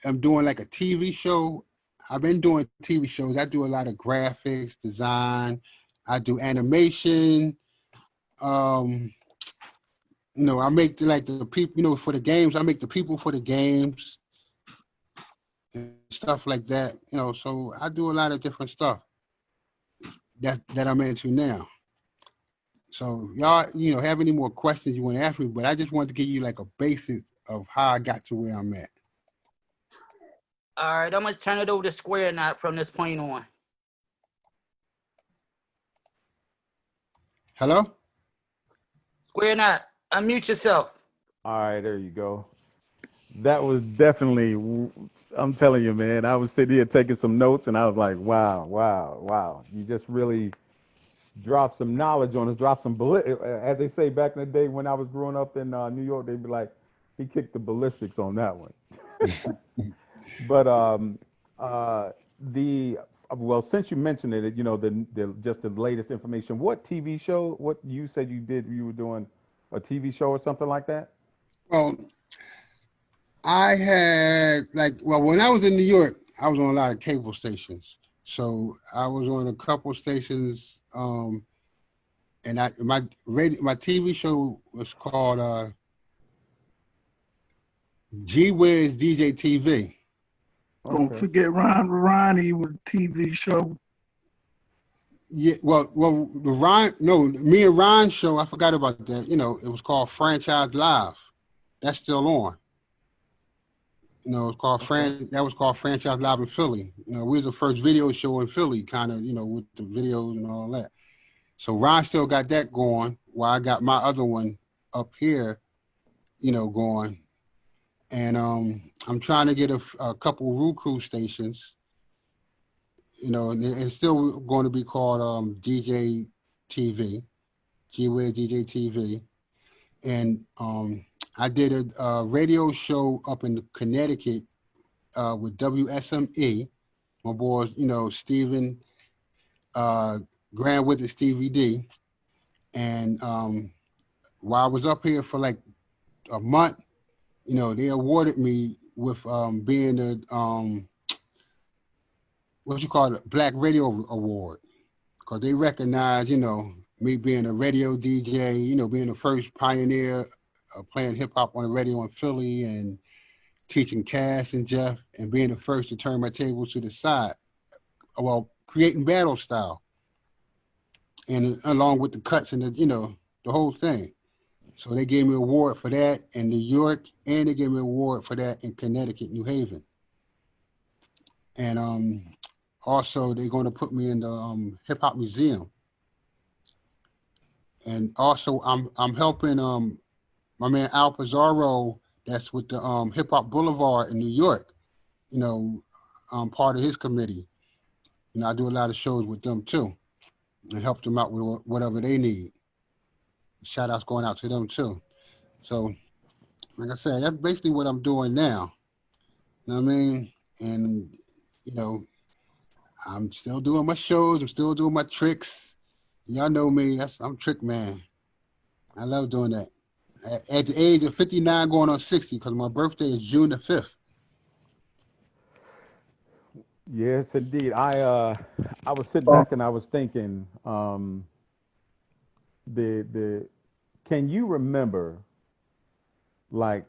am doing like a TV show. I've been doing TV shows. I do a lot of graphics, design. I do animation. I make the people, for the games. I make the people for the games and stuff like that. So I do a lot of different stuff that I'm into now. So y'all, have any more questions you want to ask me? But I just wanted to give you like a basis of how I got to where I'm at. All right, I'm gonna turn it over to Square Knot from this point on. Hello? Square Knot, unmute yourself. All right, there you go. That was definitely, I'm telling you, man, I was sitting here taking some notes and I was like, wow. You just really dropped some knowledge on us, dropped some, as they say back in the day when I was growing up in New York, they'd be like, he kicked the ballistics on that one. But well, since you mentioned it, the just the latest information, what TV show, what you said you were doing a TV show or something like that? Well, I had when I was in New York, I was on a lot of cable stations. So I was on a couple stations, and my TV show was called G Wiz DJ TV. Don't forget Ronnie with TV show. Yeah, well, me and Ron show, I forgot about that. It was called Franchise Live. That's still on. You know, it's called Okay. That was called Franchise Live in Philly. You know, we was the first video show in Philly, kind of, you know, with the videos and all that. So Ron still got that going, while I got my other one up here, you know, going. And I'm trying to get a couple Rue Crew stations, you know, and it's still going to be called DJ TV, G-Way DJ TV. And I did a radio show up in Connecticut with WSME. My boys, you know, Stephen, Grand with it, Stevie D. And while I was up here for like a month, you know, they awarded me with being the what you call it, Black Radio Award, because they recognize, you know, me being a radio DJ, you know, being the first pioneer of playing hip hop on the radio in Philly and teaching Cass and Jeff, and being the first to turn my table to the side, well, creating battle style, and along with the cuts and the, you know, the whole thing. So they gave me an award for that in New York, and they gave me an award for that in Connecticut, New Haven. And also they're going to put me in the Hip Hop Museum. And also I'm helping my man Al Pizarro, that's with the Hip Hop Boulevard in New York. You know, I'm part of his committee. You know, I do a lot of shows with them too, and help them out with whatever they need. Shout outs going out to them too. So, like I said, that's basically what I'm doing now. You know what I mean? And, you know, I'm still doing my shows. I'm still doing my tricks. Y'all know me. I'm trick man. I love doing that. At the age of 59 going on 60, because my birthday is June the 5th. Yes, indeed. I was sitting back and I was thinking, the can you remember like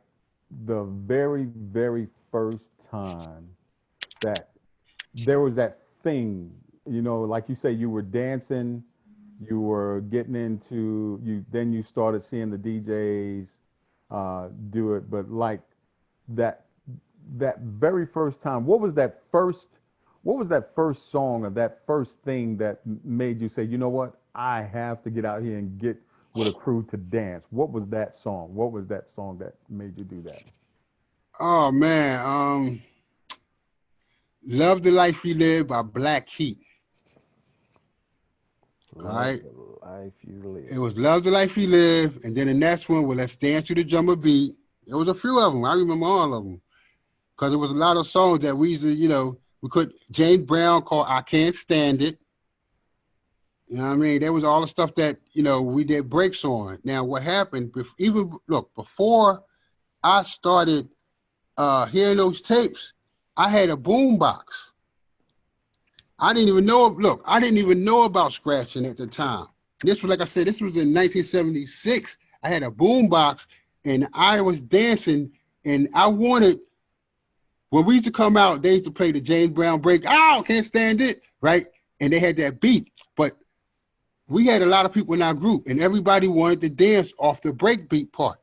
the very first time that there was that thing, you know, like you say, you were dancing, you were getting into you, then you started seeing the DJs do it, but like that that very first time, what was that first song or that first thing that made you say, you know what, I have to get out here and get with a crew to dance? What was that song? What was that song that made you do that? Oh man, Love the Life We Live by Black Heat. All Love right. the life you It live. was Love the Life We Live. And then the next one was Let's Dance to the Drummer Beat. It was a few of them. I remember all of them. Because there was a lot of songs that we used to, you know, we could, James Brown called I Can't Stand It. You know what I mean? There was all the stuff that, you know, we did breaks on. Now, what happened, even, look, before I started hearing those tapes, I had a boom box. I didn't even know about scratching at the time. This was, like I said, this was in 1976. I had a boom box and I was dancing, and I wanted, when we used to come out, they used to play the James Brown break. Oh, can't stand it, right? And they had that beat. But we had a lot of people in our group, and everybody wanted to dance off the break beat part.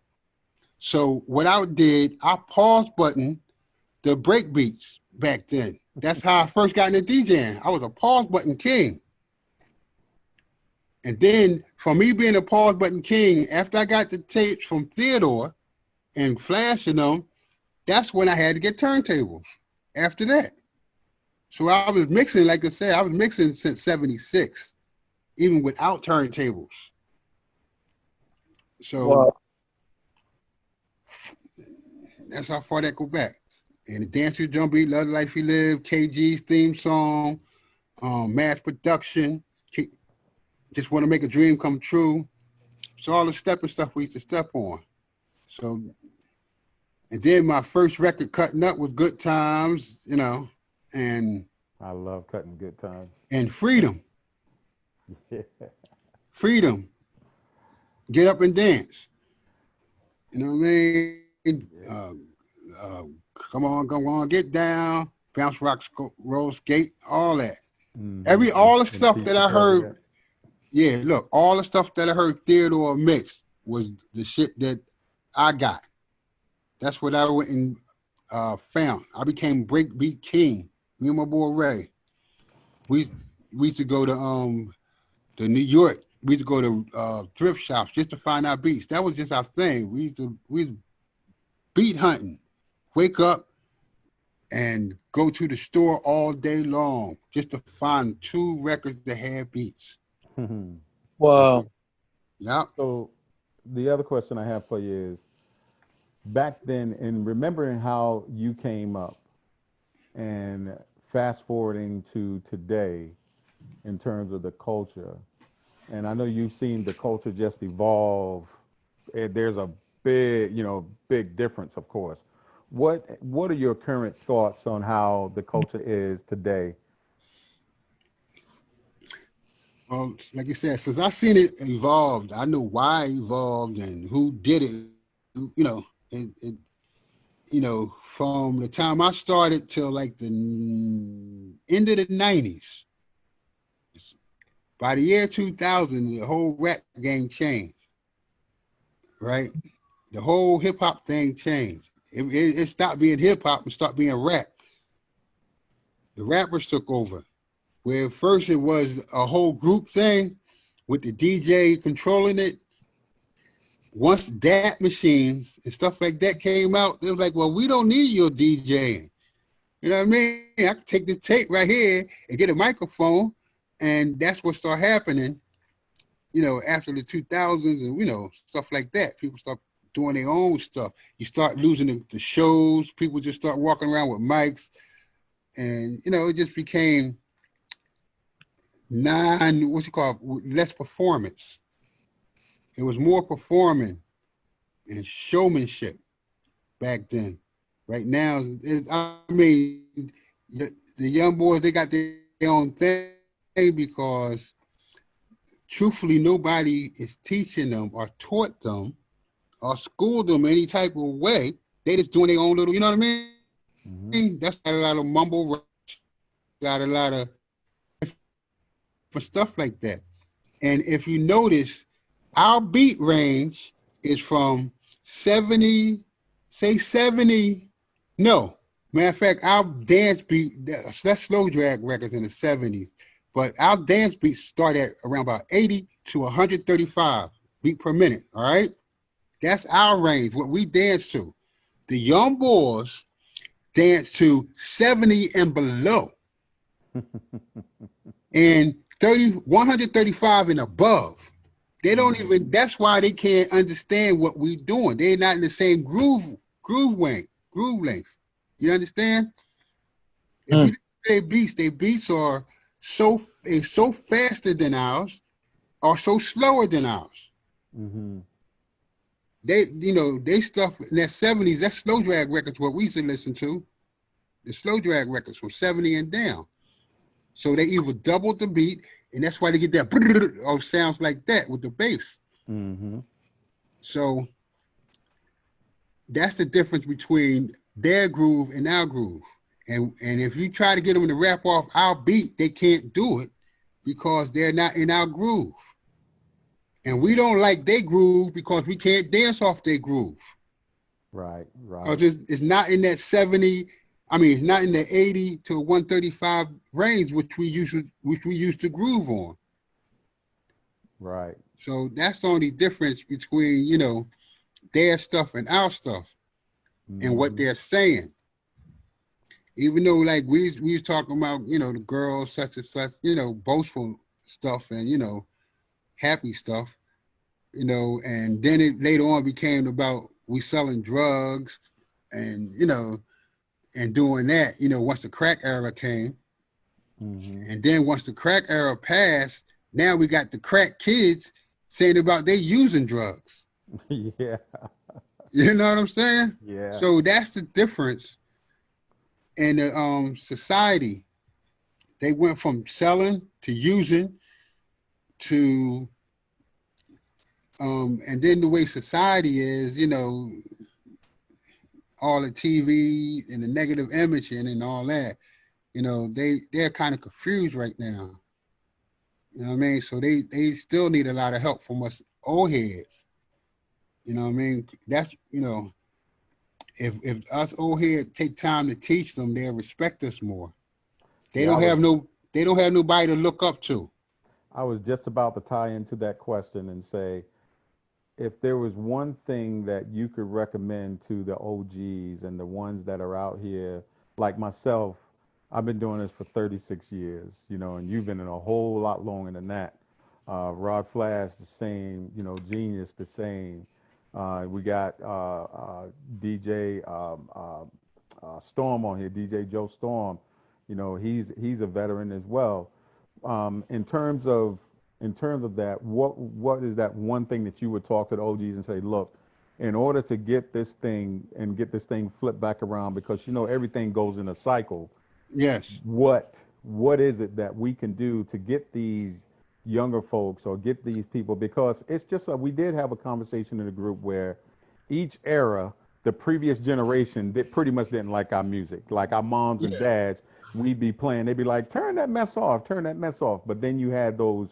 So what I did, I pause button the break beats back then. That's how I first got into DJing. I was a pause button king. And then from me being a pause button king, after I got the tapes from Theodore and flashing them, that's when I had to get turntables after that. So I was mixing, like I said, I was mixing since 76, even without turntables. So Wow. that's how far that go back. And the Dance to the Drum Beat, Love the Life You Live, KG's theme song, Mass Production, Just Want to Make a Dream Come True. So all the stepping stuff we used to step on. So, and then my first record, Cutting Up, was Good Times, you know, and I love cutting good times. Freedom. Yeah. Freedom. Get Up and Dance. You know what I mean? Come on, get down, bounce, rock, roll, skate, all that. All the And stuff Pete that I Shirley, heard, yeah, look, all the stuff that I heard Theodore mix was the shit that I got. That's what I went and found. I became breakbeat king. Me and my boy Ray. We we used to go to New York. We used to go to thrift shops just to find our beats. That was just our thing. We beat hunting. Wake up and go to the store all day long just to find 2 records that had beats. Wow. Yep. So the other question I have for you is back then, and remembering how you came up and fast forwarding to today in terms of the culture. And I know you've seen the culture just evolve. There's a big, big difference, of course. What are your current thoughts on how the culture is today? Well, like you said, since I seen it evolved, I know why it evolved and who did it. From the time I started till like the end of the '90s. By the year 2000, the whole rap game changed, right? The whole hip hop thing changed. It stopped being hip hop and started being rap. The rappers took over. Where first it was a whole group thing with the DJ controlling it. Once DAT machines and stuff like that came out, they was like, well, we don't need your DJing. You know what I mean? I can take the tape right here and get a microphone, and that's what started happening, after the 2000s and, stuff like that. People start doing their own stuff. You start losing the shows. People just start walking around with mics, and, it just became less performance. It was more performing and showmanship back then. Right now, the young boys, they got their own thing because truthfully, nobody is teaching them or taught them or schooled them any type of way. They just doing their own little, you know what I mean? That's got a lot of mumble rap, got a lot of for stuff like that. And if you notice, our beat range is from 70, no. Matter of fact, our dance beat, that's slow drag records in the 70s, but our dance beats start at around about 80 to 135 beat per minute, all right? That's our range, what we dance to. The young boys dance to 70 and below. And 135 and above. They don't even, that's why they can't understand what we're doing. They're not in the same groove length. You understand? If you their beats are so faster than ours or so slower than ours. They stuff in that 70s, that's slow drag records, what we used to listen to. The slow drag records from 70 and down. So they either doubled the beat, and that's why they get that or sounds like that with the bass. So that's the difference between their groove and our groove. And if you try to get them to rap off our beat, they can't do it because they're not in our groove. And we don't like their groove because we can't dance off their groove. Right. Because it's not in that 70. It's not in the 80 to 135 range, which we used to groove on. Right. So that's the only difference between, their stuff and our stuff and what they're saying. Even though like we was talking about, the girls such and such, boastful stuff and, happy stuff, and then it later on became about we selling drugs and, and doing that, once the crack era came. And then once the crack era passed, now we got the crack kids saying about they using drugs. Yeah. You know what I'm saying? Yeah. So that's the difference in the society. They went from selling to using to and then the way society is, all the TV and the negative imaging and all that, they're kind of confused right now. You know what I mean? So they still need a lot of help from us old heads. You know what I mean? That's, if us old heads take time to teach them, they'll respect us more. They See, don't have nobody to look up to. I was just about to tie into that question and say, if there was one thing that you could recommend to the OGs and the ones that are out here, like myself, I've been doing this for 36 years, and you've been in a whole lot longer than that. Rod Flash, the same, Genius, the same. We got DJ Storm on here, DJ Joe Storm. He's a veteran as well. In terms of that, what is that one thing that you would talk to the OGs and say, look, in order to get this thing flipped back around, because everything goes in a cycle. Yes. What is it that we can do to get these younger folks or get these people? Because it's just we did have a conversation in the group where each era, the previous generation, they pretty much didn't like our music. Like our moms and dads, we'd be playing, they'd be like, turn that mess off. But then you had those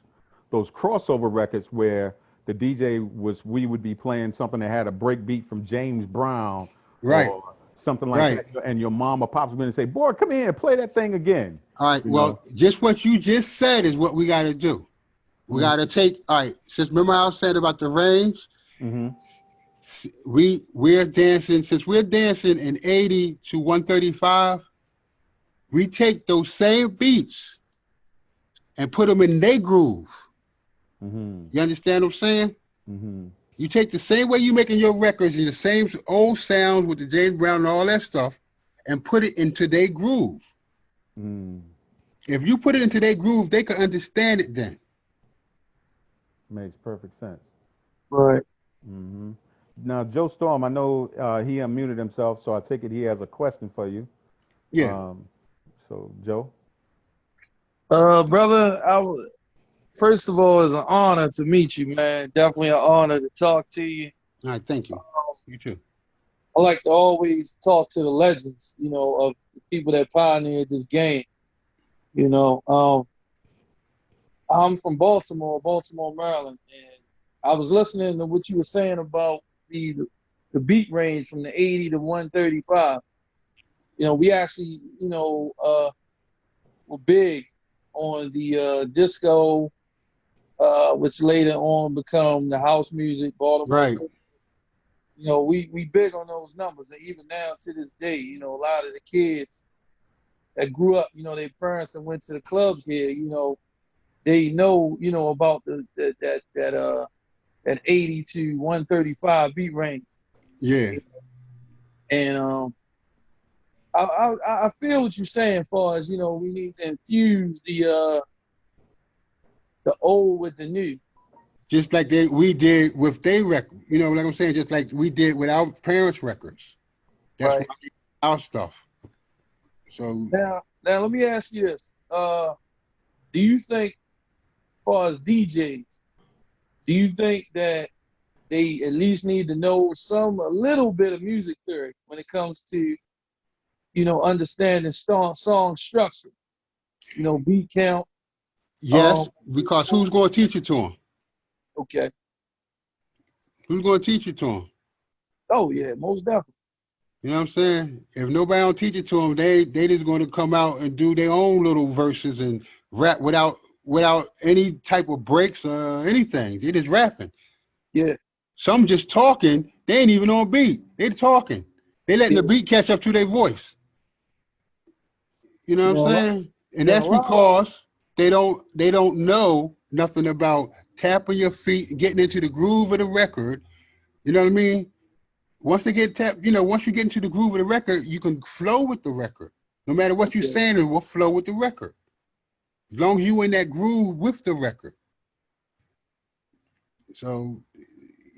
crossover records where the DJ we would be playing something that had a break beat from James Brown, Right. or something like that, and your mom or pops would going to say, boy, come here and play that thing again. All right. Well, just what you just said is what we got to do. We got to take, all right, since remember I was saying about the range, we're dancing, since we're dancing in 80 to 135, we take those same beats and put them in their groove. You understand what I'm saying? You take the same way you making your records, the same old sounds with the James Brown and all that stuff, and put it into their groove. If you put it into their groove, they can understand it then. Makes perfect sense. Right. Now, Joe Storm, I know he unmuted himself, so I take it he has a question for you. Yeah. So, Joe? Brother, first of all, it's an honor to meet you, man. Definitely an honor to talk to you. All right, thank you. You too. I like to always talk to the legends, of the people that pioneered this game. I'm from Baltimore, Maryland, and I was listening to what you were saying about the beat range from the 80 to 135. We actually, were big on the disco, which later on become the house music, Baltimore. Right. We big on those numbers, and even now to this day, a lot of the kids that grew up, their parents and went to the clubs here, they know, about that 80 to 135 beat range. Yeah. And I feel what you're saying, as far as we need to infuse the old with the new. Just like we did with their record, like I'm saying, just like we did with our parents' records. That's Right. our stuff. So Now let me ask you this: do you think, as far as DJs, do you think that they at least need to know a little bit of music theory when it comes to, understanding song structure, beat count? yes, because who's going to teach it to them? Okay. Who's going to teach it to them? Oh yeah, most definitely. You know what I'm saying? If nobody don't teach it to them, they just going to come out and do their own little verses and rap without any type of breaks or anything. They just rapping. Yeah. Some just talking. They ain't even on beat. They talking. They letting the beat catch up to their voice. You know what I'm saying? And that's because they don't know nothing about tapping your feet, getting into the groove of the record. You know what I mean? Once they get tapped, once you get into the groove of the record, you can flow with the record. No matter what you're saying, it will flow with the record. As long as you in that groove with the record. So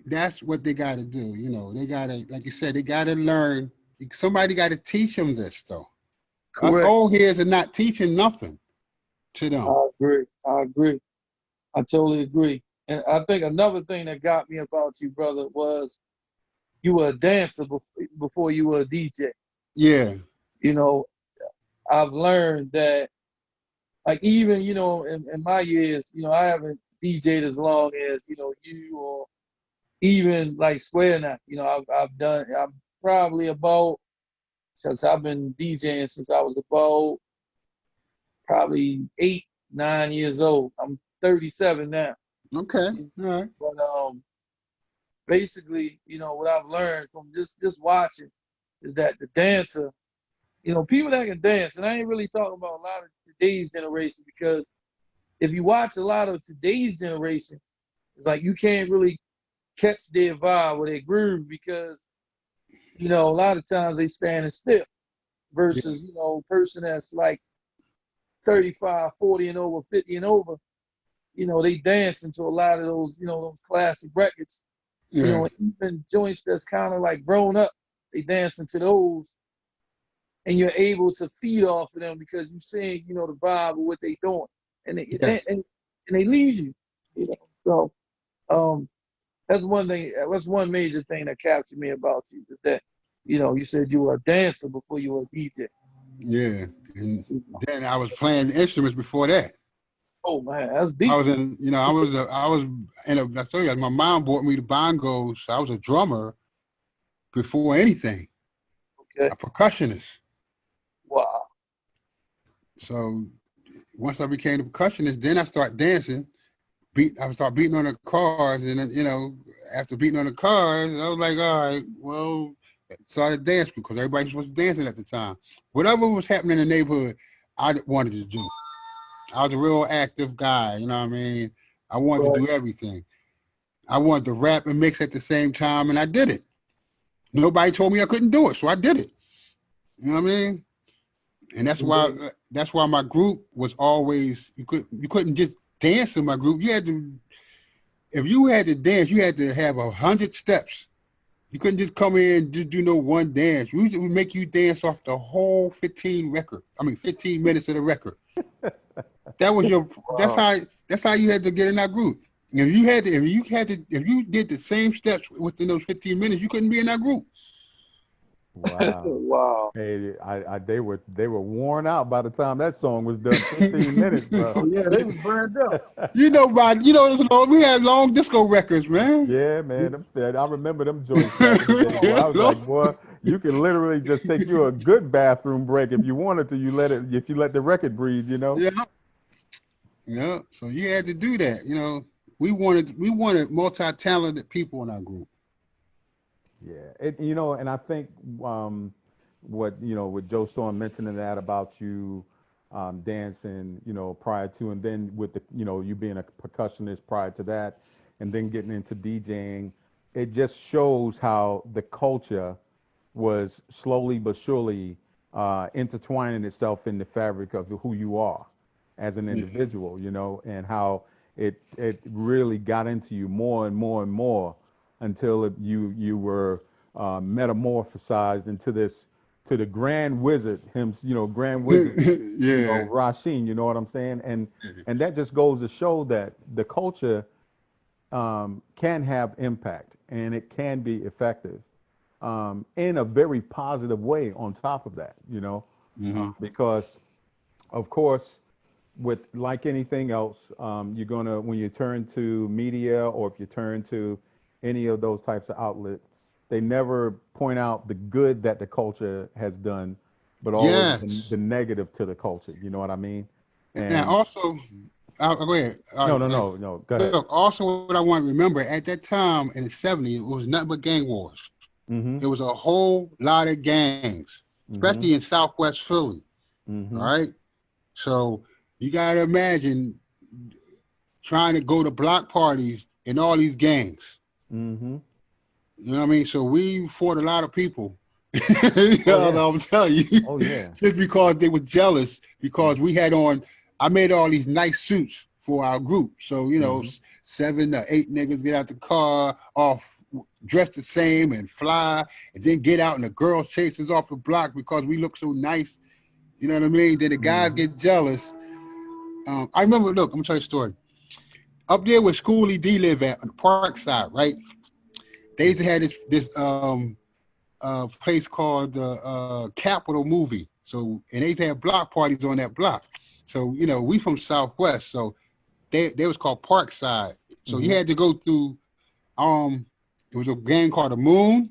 that's what they got to do. They got to, like you said, they got to learn. Somebody got to teach them this, though. Correct. Us old heads are not teaching nothing to them. I agree. I totally agree. And I think another thing that got me about you, brother, was you were a dancer before you were a DJ. Yeah. I've learned that, like, even, in my years, I haven't DJed as long as, you or even like Square Now. I've probably about, since I've been DJing since I was about probably 8, 9 years old. I'm 37 now. Okay. All right. But basically, what I've learned from just watching is that the dancer, people that can dance, and I ain't really talking about a lot of today's generation, because if you watch a lot of today's generation, it's like you can't really catch their vibe or their groove, because a lot of times they standing still versus a person that's like 35, 40 and over, 50 and over. They dancing to a lot of those those classic records. Yeah. Even joints that's kind of like grown up, they dancing to those, and you're able to feed off of them because you're seeing the vibe of what they doing, and Yes. and they lead you. So that's one thing. That's one major thing that captured me about you, is that you said you were a dancer before you were a DJ. Yeah. And then I was playing instruments before that. Oh man, that's I deep. was in, I told you, my mom bought me the bongos. So I was a drummer before anything, Okay. a percussionist. Wow. So once I became a percussionist, then I started dancing. I started beating on the cars, and then, after beating on the cars, I was like, all right, well, started dancing because everybody was dancing at the time. Whatever was happening in the neighborhood, I wanted to do. I was a real active guy, you know what I mean? I wanted to do everything. I wanted to rap and mix at the same time, and I did it. Nobody told me I couldn't do it, so I did it. You know what I mean? And that's why my group was always, you couldn't just dance in my group. You had to, if you had to dance, you had to have 100 steps. You couldn't just come in and just do no one dance. We would make you dance off the whole 15 minutes of the record. That was your. That's how you had to get in that group. If you did the same steps within those 15 minutes, you couldn't be in that group. Wow. Wow. Hey, they were worn out by the time that song was done. 15 minutes, bro. Oh yeah, they was burned up. We had long disco records, man. Yeah, man. I remember them joints back in the day, boy. I was like, boy, you can literally just take you a good bathroom break if you wanted to. If you let the record breathe, Yeah. Yeah. So you had to do that. We wanted multi-talented people in our group. Yeah, and I think with Joe Storm mentioning that about you dancing, prior to, and then with you being a percussionist prior to that, and then getting into DJing, it just shows how the culture was slowly but surely intertwining itself in the fabric of who you are as an individual, and how it really got into you more and more and more until you were metamorphosized into the grand wizard, grand wizard, Yeah. Rasheen. You know what I'm saying? And that just goes to show that the culture can have impact and it can be effective in a very positive way. On top of that, because of course, with like anything else, you're gonna, when you turn to media or if you turn to any of those types of outlets, they never point out the good that the culture has done, but always Yes. the negative to the culture. You know what I mean? And And also, go ahead. no, go ahead. Look, also what I want to remember, at that time in the 70s, it was nothing but gang wars. Mm-hmm. It was a whole lot of gangs, Mm-hmm. especially in Southwest Philly. Mm-hmm. All right. So you got to imagine trying to go to block parties in all these gangs. Mm-hmm. You know what I mean? So we fought a lot of people. Oh yeah. I'm telling you, Oh yeah. just because they were jealous because we had on. I made all these nice suits for our group. So Mm-hmm. 7 or 8 niggas get out the car, off dressed the same and fly, and then get out and the girls chase us off the block because we look so nice. You know what I mean? Then the guys get jealous. I remember. Look, I'm gonna tell you a story. Up there where Schoolie D live at on the park side, right? They used to have this place called the Capitol Movie. So, and they used to have block parties on that block. So, we from Southwest, so they was called Parkside. So you had to go through. It was a gang called the Moon.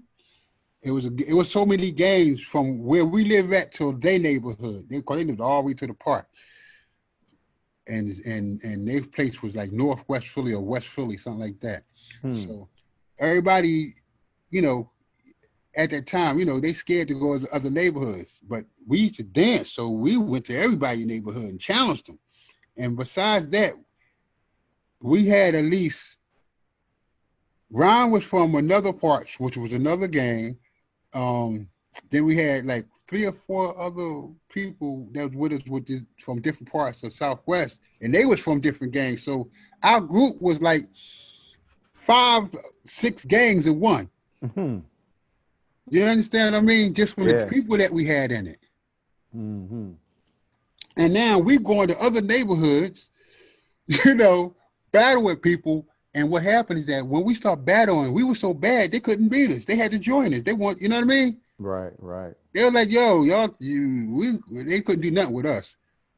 it was so many games from where we live at to their neighborhood. They lived all the way to the park. And their place was like Northwest Philly or West Philly, something like that. So everybody, you know, at that time, you know, they scared to go to other neighborhoods, but we used to dance. So we went to everybody's neighborhood and challenged them. And besides that, we had at least, Ron was from another part, which was another gang. Then we had like 3 or 4 other people that was with us from different parts of Southwest, and they was from different gangs. So our group was like 5, 6 gangs in one. Mm-hmm. You understand what I mean? Just from the Yeah. people that we had in it. Mm-hmm. And now we going to other neighborhoods, you know, battle with people. And what happened is that when we start battling, we were so bad they couldn't beat us. They had to join us. They want, you know what I mean? Right, right. They were like, yo, y'all, they couldn't do nothing with us.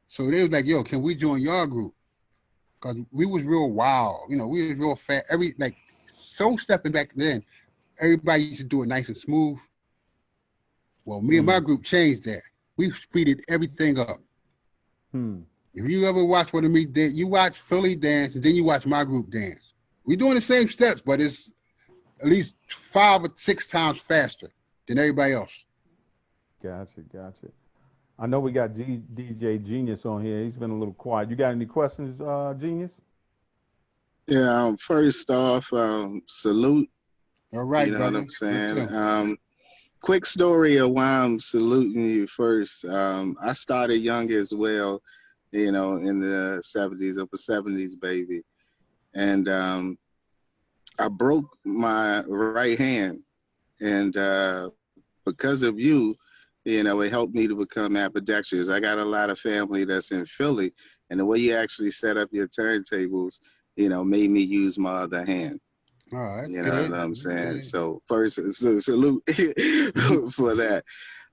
So they was like, yo, can we join your group? Because we was real wild. You know, we was real fat. So stepping back then, everybody used to do it nice and smooth. Well, me and my group changed that. We speeded everything up. If you ever watch one of me dance, you watch Philly dance, and then you watch my group dance. We doing the same steps, but it's at least 5 or 6 times faster than everybody else. Gotcha. I know we got DJ Genius on here. He's been a little quiet. You got any questions, Genius? Yeah, first off, salute. All right, you know brother. what I'm saying? Quick story of why I'm saluting you first. I started young as well, you know, in the 70s, upper 70s, baby. And I broke my right hand. And because of you, you know, it helped me to become ambidextrous. I got a lot of family that's in Philly. And the way you actually set up your turntables, you know, made me use my other hand. Oh, that's You good. know what I'm saying? Good. So first, salute for that.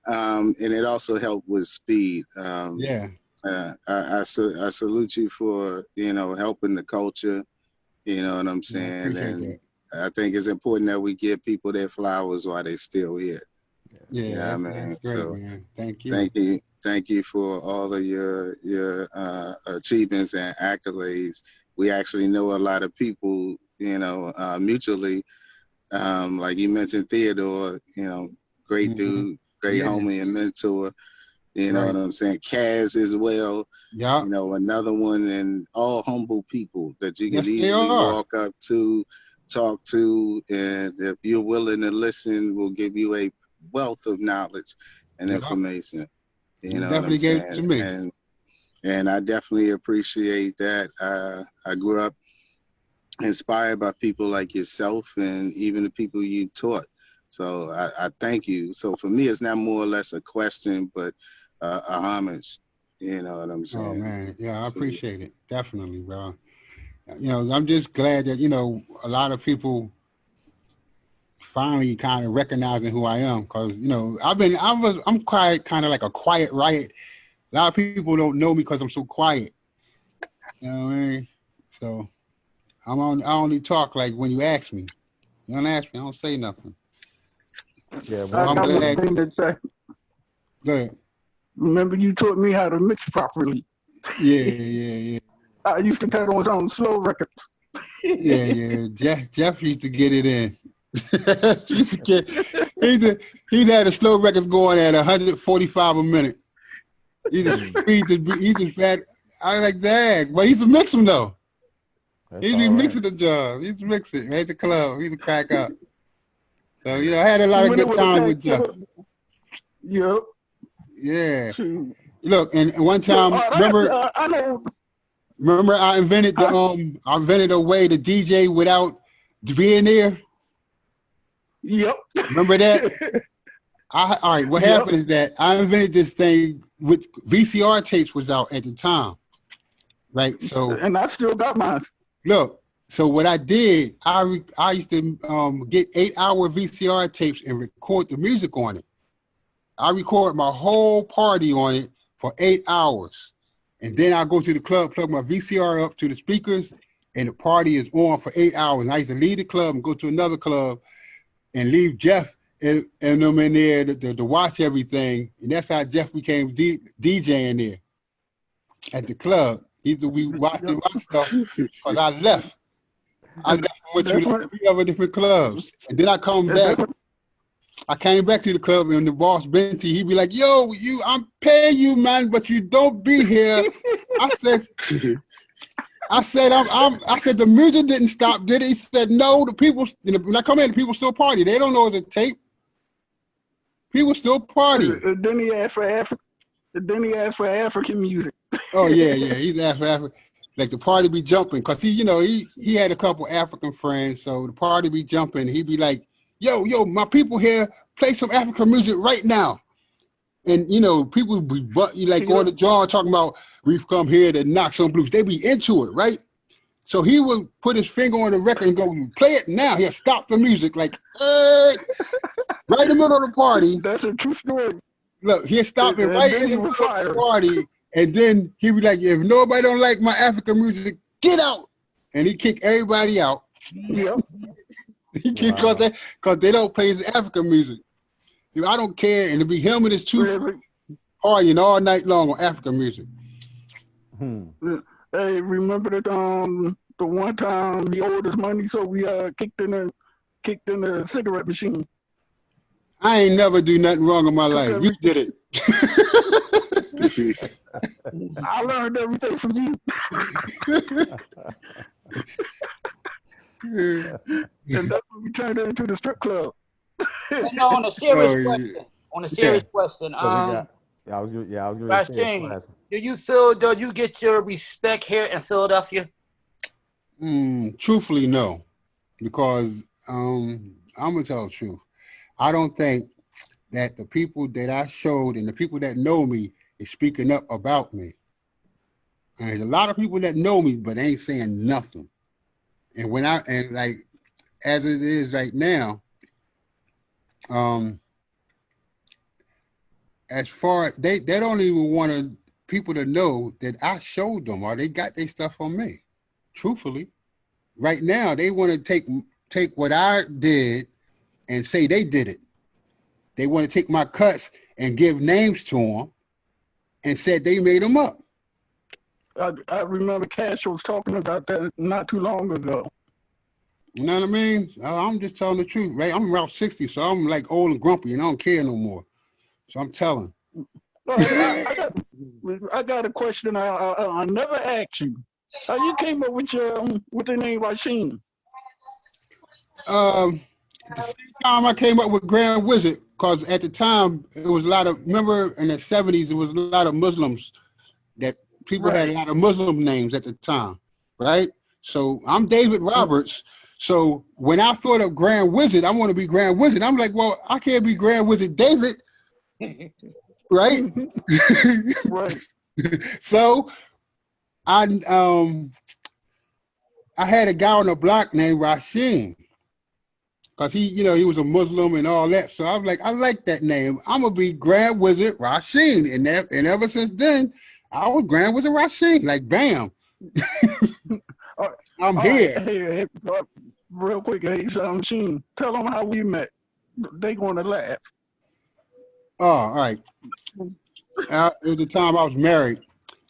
And it also helped with speed. Yeah. I salute you for, you know, helping the culture. You know what I'm Yeah, I saying? appreciate And that. I think it's important that we give people their flowers while they're still here. Yeah, You know what I mean? that's great, So man. Thank you. thank you for all of your achievements and accolades. We actually know a lot of people, you know, mutually. Like you mentioned, Theodore, you know, great dude, great Yeah, homie and mentor. You know right. what I'm saying? Kaz as well. Yeah. You know, another one, and all humble people that you could Yes, they easily are. walk up to, talk to, and if you're willing to listen, will give you a wealth of knowledge and Yeah. information. You You know what I'm definitely gave it to saying? me. And I definitely appreciate that. I grew up inspired by people like yourself and even the people you taught. So I thank you. So for me, it's not more or less a question, but a homage. You know what I'm Oh saying? man, yeah, I So, appreciate it. Definitely, bro. You know, I'm just glad that, you know, a lot of people finally kind of recognizing who I am, because, you know, I'm quite kind of like a quiet riot. A lot of people don't know me because I'm so quiet. You know what I mean? So I only talk like when you ask me. You don't ask me, I don't say nothing. Yeah, So I I'm got one glad. thing to say. Good. Remember, you taught me how to mix properly. Yeah. I used to put on some slow records. Yeah. Jeff used to get it in. Used to get, he'd had the slow records going at 145 a minute. He just bad. I was like, dang, but he's a mix him though. That's He'd be all right. mixing the job. He'd mix it at the club. He'd crack up. So, you know, I had a lot of When it good was time a with Jeff. Yep. Yeah. Shoot. Look, and one Look, time, remember I know. I invented I invented a way to DJ without being there. Yep. Remember that? All right, what Yep. happened is that I invented this thing with VCR tapes was out at the time, right? So And I still got mine. look, so what I did, I used to get 8-hour VCR tapes and record the music on it. I record my whole party on it for 8 hours, and then I go to the club, plug my VCR up to the speakers, and the party is on for 8 hours. And I used to leave the club and go to another club and leave Jeff and them in there to watch everything. And that's how Jeff became DJing there at the club. We watched the rock stuff because I left. I left and went to like 3 other different clubs. And then I come back. I came back to the club and the boss Benty, he'd be like, "Yo, I'm paying you, man, but you don't be here." I said, I said the music didn't stop, did it? He said, "No, the people when I come in, the people still party. They don't know it's a tape. People still party." Then he asked for African music. Oh yeah. He's asked for African. Like the party be jumping, cause he had a couple African friends, so the party be jumping. He'd be like, yo, my people here, play some African music right now. And people be like on the jaw talking about we've come here to knock some blues. They be into it, right? So he would put his finger on the record and go, play it now. He'll stop the music like right in the middle of the party. That's a true story. Look, he'll stop it right in the middle of the party. And then he be like, if nobody don't like my African music, get out. And he kick everybody out. Yep. Because they don't play his African music. I don't care. And it'll be him and his two partying all night long on African music. Hey, remember the one time he owed us money, so we kicked in the cigarette machine. I ain't never do nothing wrong in my life. You did it. I learned everything from you. And that's when we turned it into the strip club. No, on a serious question. On a serious question. I was going to say. Rasheen, do you feel that you get your respect here in Philadelphia? Truthfully, no, because I'm gonna tell the truth. I don't think that the people that I showed and the people that know me is speaking up about me. And there's a lot of people that know me, but ain't saying nothing. And like as it is right now, as far as they don't even want people to know that I showed them or they got their stuff on me. Truthfully, right now they want to take what I did and say they did it. They want to take my cuts and give names to them and said they made them up. I remember Cash was talking about that not too long ago. You know what I mean? I'm just telling the truth, right? I'm around 60, so I'm like old and grumpy and I don't care no more. So I'm telling. I got a question I never asked you. How you came up with the name Rasheen? The same time I came up with Grand Wizard, because at the time it was a lot of, remember in the 70s, it was a lot of Muslims that people had a lot of Muslim names at the time, right? So I'm David Roberts. So when I thought of Grand Wizard, I want to be Grand Wizard. I'm like, well, I can't be Grand Wizard David, right? Right. So I had a guy on the block named Rasheen, because he was a Muslim and all that. So I was like, I like that name. I'm gonna be Grand Wizard Rasheen, and ever since then, I was Grand Wizard Rasheen. Like, bam, I'm here. Hey, real quick, hey, Rasheen, tell them how we met. They gonna laugh. Oh, all right. At the time I was married,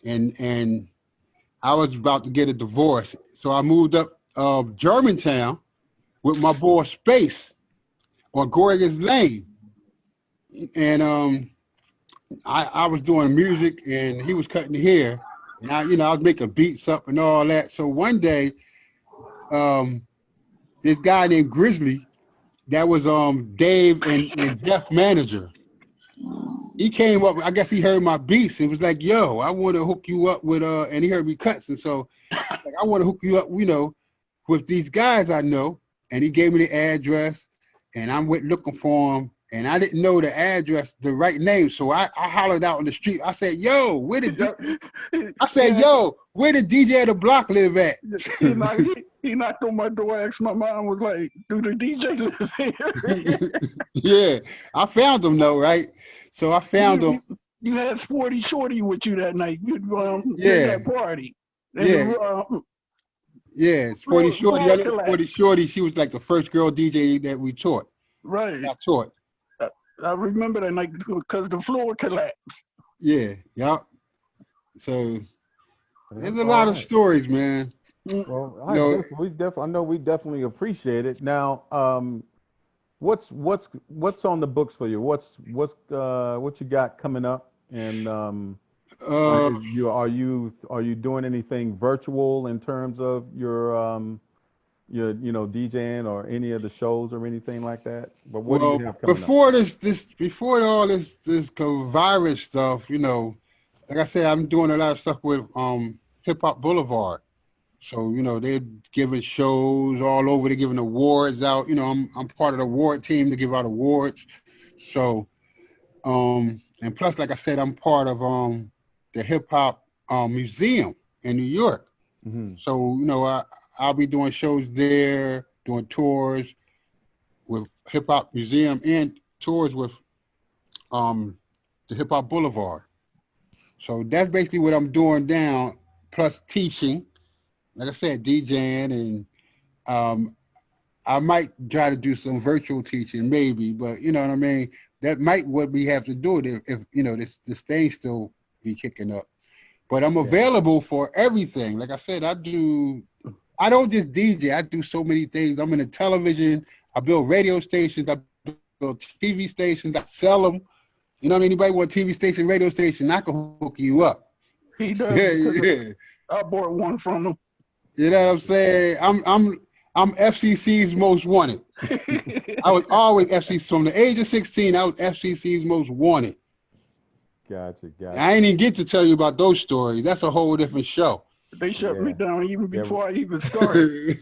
and I was about to get a divorce, so I moved up Germantown with my boy Space on Gorgas Lane, and I was doing music and he was cutting hair, and I was making beats up and all that. So one day, this guy named Grizzly, that was Dave and Jeff manager. He came up, I guess he heard my beats and was like, yo, I want to hook you up with, and he heard me cuts. And so like, I want to hook you up, with these guys I know. And he gave me the address and I went looking for him. And I didn't know the address, the right name. So I hollered out on the street. I said, yo, where the DJ of the block live at? He knocked on my door, asked my mom, was like, do the DJ live here? Yeah, I found him though, right? So I found him. You had 40 Shorty with you that night. You did that party. And yeah, it's 40 Shorty. I know 40 Shorty. She was like the first girl DJ that we taught. Right. I taught. I remember that night because the floor collapsed. Yeah, yep. So there's That's a all lot of right. stories, man. Well, You know, I know we definitely appreciate it. Now, what's on the books for you? What you got coming up? And uh, are you doing anything virtual in terms of your DJing or any of the shows or anything like that? But what do you well, have coming up? before all this virus stuff, like I said, I'm doing a lot of stuff with Hip Hop Boulevard. So, they're giving shows all over. They're giving awards out. I'm part of the award team to give out awards. So, and plus, like I said, I'm part of the hip hop museum in New York. Hmm. So, I'll be doing shows there, doing tours with Hip Hop Museum and tours with the Hip Hop Boulevard. So that's basically what I'm doing now, plus teaching. Like I said, DJing, and I might try to do some virtual teaching, maybe, but you know what I mean. That might what we have to do if this thing still be kicking up. But I'm Yeah. available for everything. Like I said, I don't just DJ. I do so many things. I'm in the television. I build radio stations. I build TV stations. I sell them. You know what I mean? Anybody want a TV station, radio station, I can hook you up. He does Yeah, because yeah. I bought one from him. You know what I'm saying? I'm FCC's most wanted. I was always FCC from the age of 16. I was FCC's most wanted. Gotcha. I ain't even get to tell you about those stories. That's a whole different show. They shut me Yeah. down even Yeah. before I even started.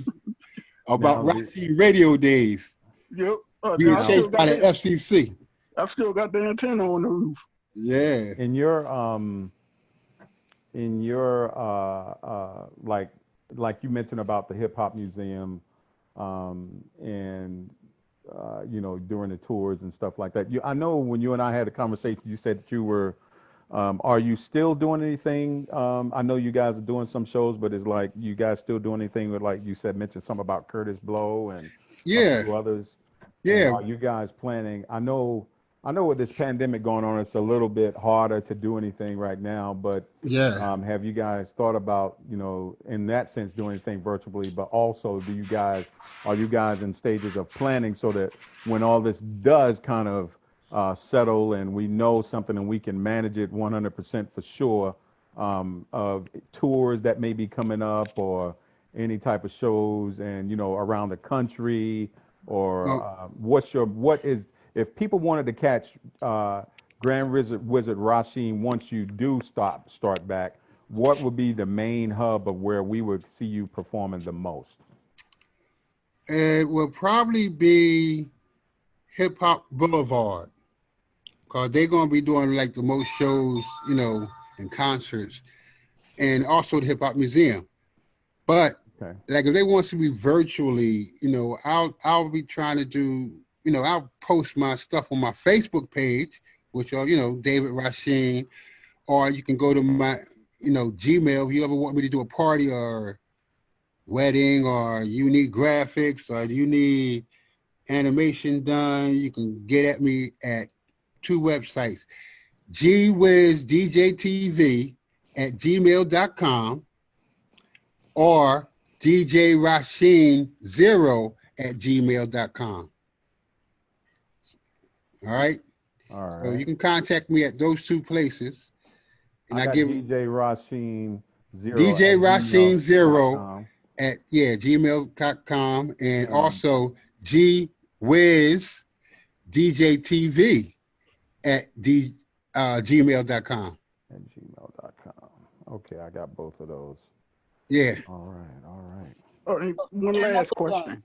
About Now, Rasheen radio days. Yep. We were Now- chased by the FCC. I still got the antenna on the roof. Yeah. in your like you mentioned about the hip hop museum, and during the tours and stuff like that. I know when you and I had a conversation, you said that you were. Are you still doing anything? I know you guys are doing some shows, but it's like you guys still doing anything with, like you said, mentioned something about Curtis Blow and a Yeah. few others. And Yeah. are you guys planning? I know with this pandemic going on, it's a little bit harder to do anything right now, but Yeah. have you guys thought about, in that sense, doing anything virtually, but also are you guys in stages of planning so that when all this does kind of settle and we know something and we can manage it 100% for sure, of tours that may be coming up or any type of shows and, around the country or if people wanted to catch Grand Wizard Rasheen once you do start back, what would be the main hub of where we would see you performing the most? It will probably be Hip Hop Boulevard, because they're going to be doing like the most shows, and concerts, and also the Hip Hop Museum. But Okay. like if they want to be virtually, I'll be trying to do, I'll post my stuff on my Facebook page, which are, David Rasheen, or you can go to my, Gmail. If you ever want me to do a party or wedding, or you need graphics, or you need animation done, you can get at me at two websites, gwizDJTV@gmail.com or DJRasheen0@gmail.com. All right. All So you right. can contact me at those two places. And I I got give DJ Rasheen 0 DJ at Rasheen0 gmail.com. at gmail.com, and And also GWiz DJTV @gmail.com. at gmail.com. Okay, I got both of those. Yeah. All right. And one last question.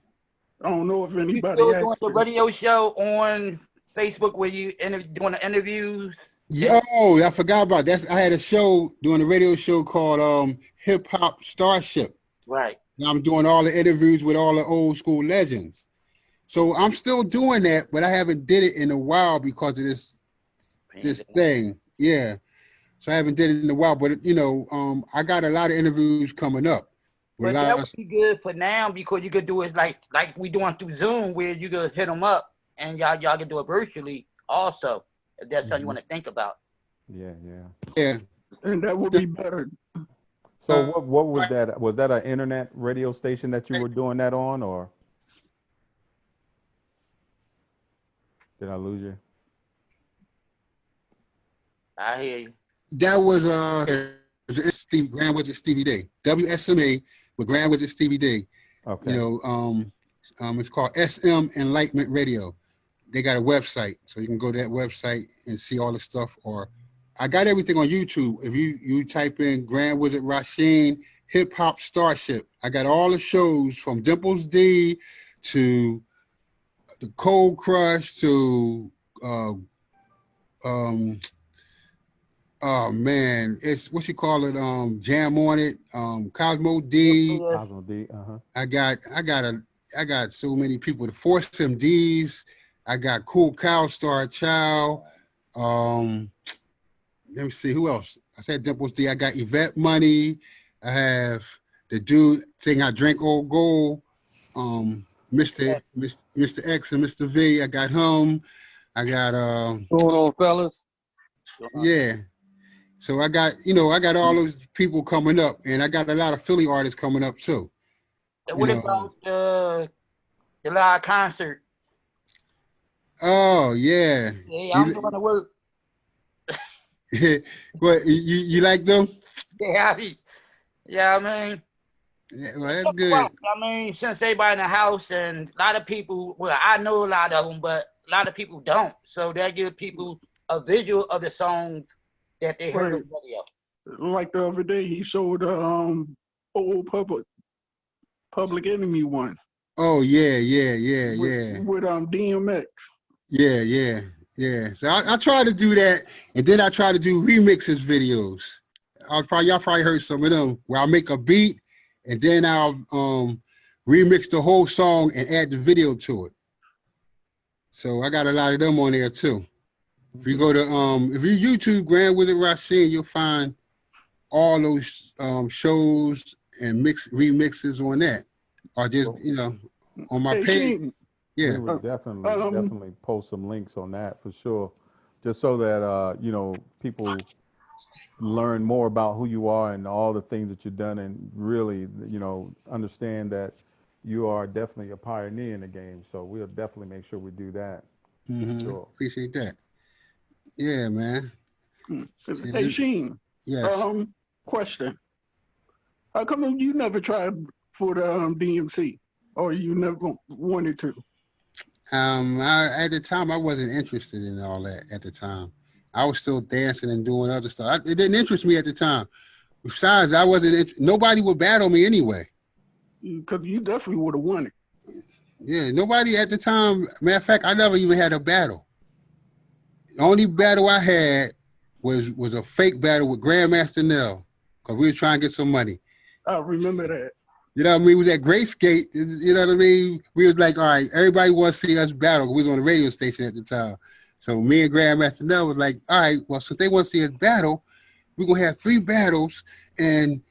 I don't know if You anybody still doing asked the it. radio show on Facebook where you doing the interviews? Yo, I forgot about that. I had a show doing a radio show called Hip Hop Starship. Right. And I'm doing all the interviews with all the old school legends. So I'm still doing that, but I haven't did it in a while because of this thing. Yeah. So I haven't did it in a while, but I got a lot of interviews coming up. With But a lot that of, would be good for now because you could do it like we doing through Zoom where you could hit them up and y'all can do it virtually also, if that's something you want to think about. Yeah, yeah. Yeah. And that would be better. So Uh, what was that? Was that an internet radio station that you were doing that on, or did I lose you? I hear you. that was Steve Grand Wizard Stevie Day. WSMA with Grand Wizard Stevie Day. Okay. You know, it's called SM Enlightenment Radio. They got a website, so you can go to that website and see all the stuff. Or I got everything on YouTube. If you type in Grand Wizard Rasheen Hip Hop Starship, I got all the shows from Dimples D to the Cold Crush to um oh man, it's what you call it, Jam on It, Cosmo D. Yes. Cosmo D. I got so many people. The Force MDs. I got Cool Cow Star Child. Let me see who else. I said Dimples D. I got Yvette Money. I have the dude saying I drink old gold. Mr. X and Mr. V. I got him. I got What's going on, fellas? yeah. So I got all those people coming up, and I got a lot of Philly artists coming up too. And what about the live concert? Oh yeah. Yeah, I'm doing the work. What you like them? Yeah, I mean, Yeah, well, that's good. I mean, since everybody in the house and a lot of people, well, I know a lot of them, but a lot of people don't. So that gives people a visual of the song that they heard on the radio. Like the other day, he showed old Public Enemy one. Oh yeah. With DMX. Yeah. So I try to do that, and then I try to do remixes videos. Y'all probably heard some of them where I'll make a beat, and then I'll remix the whole song and add the video to it. So I got a lot of them on there too. If you go to if you YouTube Grand Wizard Rasheen, you'll find all those shows and remixes on that, or just on my page. Yeah, We would definitely post some links on that for sure, just so that people learn more about who you are and all the things that you've done, and really understand that you are definitely a pioneer in the game. So we'll definitely make sure we do that. Sure. Appreciate that. Yeah, man. Hey, Sheen. Yes. Question. How come you never tried for the DMC, or you never wanted to? At the time, I wasn't interested in all that. At the time, I was still dancing and doing other stuff. It didn't interest me at the time. Besides, I wasn't. Nobody would battle me anyway. Because you definitely would have won it. Yeah, nobody at the time. Matter of fact, I never even had a battle. The only battle I had was a fake battle with Grandmaster Nell, because we were trying to get some money. I remember that. You know what I mean? We was at Great Skate. You know what I mean? We was like, all right, everybody wants to see us battle. We was on the radio station at the time. So me and Grandmaster Nell was like, all right, well, since they want to see us battle, we're going to have 3 battles, and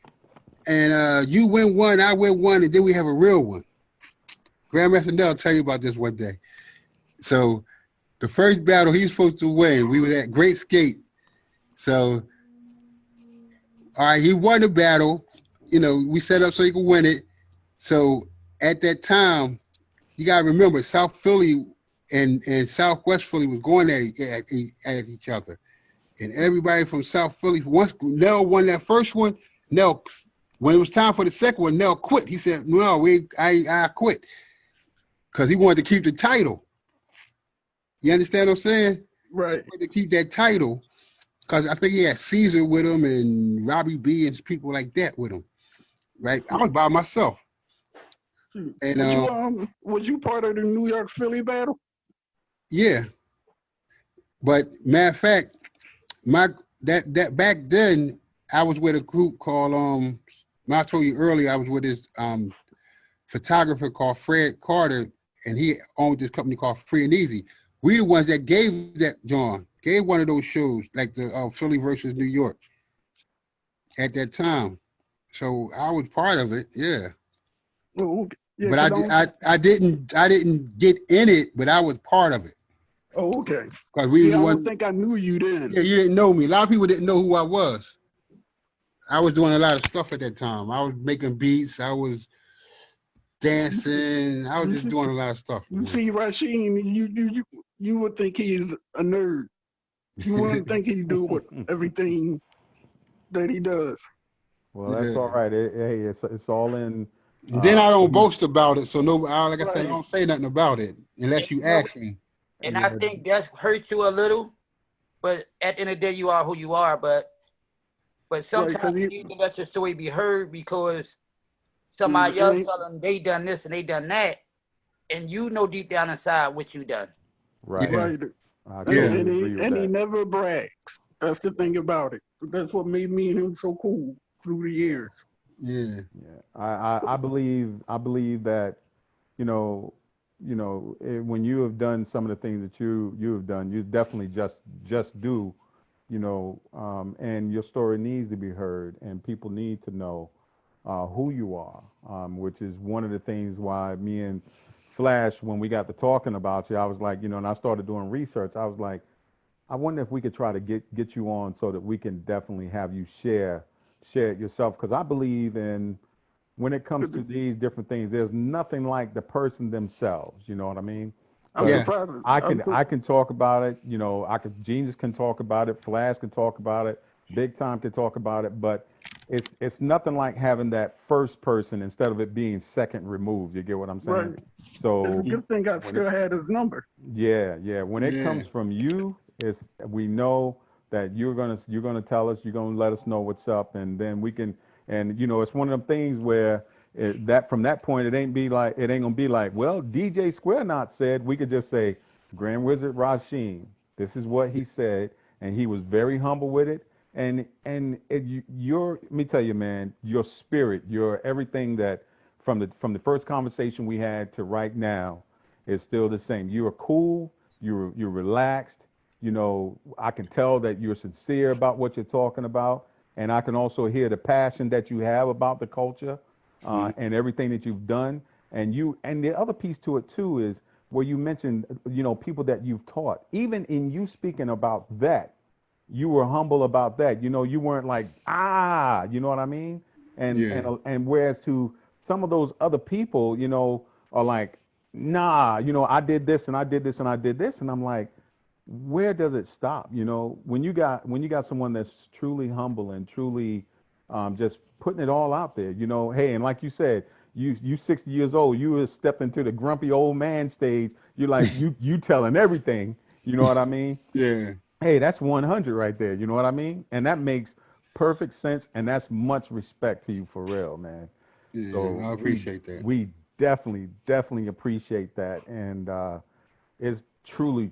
you win one, I win one, and then we have a real one. Grandmaster Nell will tell you about this one day. So the first battle he was supposed to win, we were at Great Skate. So, all right, he won the battle. We set up so he could win it. So at that time, you got to remember, South Philly and Southwest Philly was going at each other. And everybody from South Philly, once Nell won that first one, Nell, when it was time for the second one, Nell quit. He said, no, I quit. Because he wanted to keep the title. You understand what I'm saying? Right. He wanted to keep that title, because I think he had Caesar with him and Robbie B and people like that with him. Right? I was by myself. And was you part of the New York Philly battle? Yeah. But matter of fact, that back then I was with a group called I told you earlier, I was with this photographer called Fred Carter, and he owned this company called Free and Easy. We the ones that gave one of those shows, like the Philly versus New York at that time. So I was part of it, yeah. Well, Yeah, but 'cause I didn't get in it, but I was part of it oh, okay. because we was Yeah, the I one. don't think I knew you then. Yeah, you didn't know me. A lot of people didn't know who I was. I was doing a lot of stuff at that time. I was making beats. I was dancing. I was You just see, doing a lot of stuff. you Man. see Rasheen, you would think he's a nerd. You wouldn't think he do what everything that he does. Well, that's Yeah. all right. Hey, it's all in. And then I don't Peace. boast about it, so no, like I said, I Right. don't say nothing about it And, unless you you know, ask me. and I Yeah, think that hurts you a little, but at the end of the day, you are who you are. But Right, because sometimes you need to let your story be heard because somebody it else ain't tell them they done this and they done that, and you know deep down inside what you done. right. Yeah, right. I yeah, totally agree with And he that. never brags. That's the thing about it. That's what made me and him so cool through the years. yeah, Yeah, I believe that you know, when you have done some of the things that you have done, you definitely just do, and your story needs to be heard, and people need to know who you are, which is one of the things why me and Flash, when we got to talking about you, I was like, and I started doing research. I was like, I wonder if we could try to get you on so that we can definitely have you share it yourself, because I believe in when it comes to these different things, there's nothing like the person themselves. You know what I mean? I'm Because yeah, surprised. I I'm can so I can talk about it. Genius can talk about it. Flash can talk about it. Big Time can talk about it. But it's nothing like having that first person instead of it being second removed. You get what I'm saying? right. It's a So good thing I when it still had his number. yeah. When it yeah, comes from you, we know that you're gonna tell us, you're gonna let us know what's up, and then we can. And it's one of them things where that from that point, it ain't gonna be like, well, DJ Square Knot said. We could just say, Grand Wizard Rasheen, this is what he said, and he was very humble with it. Let me tell you, man, your spirit, your everything that from the first conversation we had to right now is still the same. You are cool. You're relaxed. I can tell that you're sincere about what you're talking about, and I can also hear the passion that you have about the culture mhm, and everything that you've done. And the other piece to it too is where you mentioned, people that you've taught. Even in you speaking about that, you were humble about that. You weren't like, you know what I mean? And yeah, and and whereas to some of those other people, are like, nah, I did this and I did this and I did this, and I'm like, where does it stop? When you got someone that's truly humble and truly just putting it all out there, hey, and like you said, you 60 years old, you have stepped into the grumpy old man stage. You're like you telling everything. You know what I mean? yeah, Hey, that's 100 right there. You know what I mean? And that makes perfect sense, and that's much respect to you for real, man. yeah. So I we appreciate that. we definitely appreciate that, and it's truly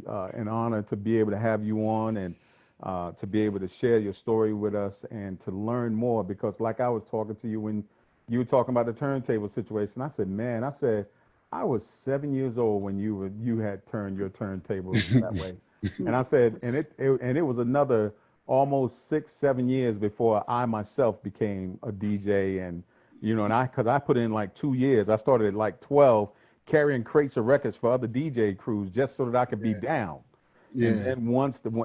an honor to be able to have you on and to be able to share your story with us and to learn more. Because like I was talking to you when you were talking about the turntable situation, I said, man, I said I was 7 years old when you had turned your turntables that way. And I said, and it was another almost 6 7 years before I myself became a DJ, and because I put in like 2 years. I started at like 12, carrying crates of records for other DJ crews just so that I could be Yeah, down. And yeah, then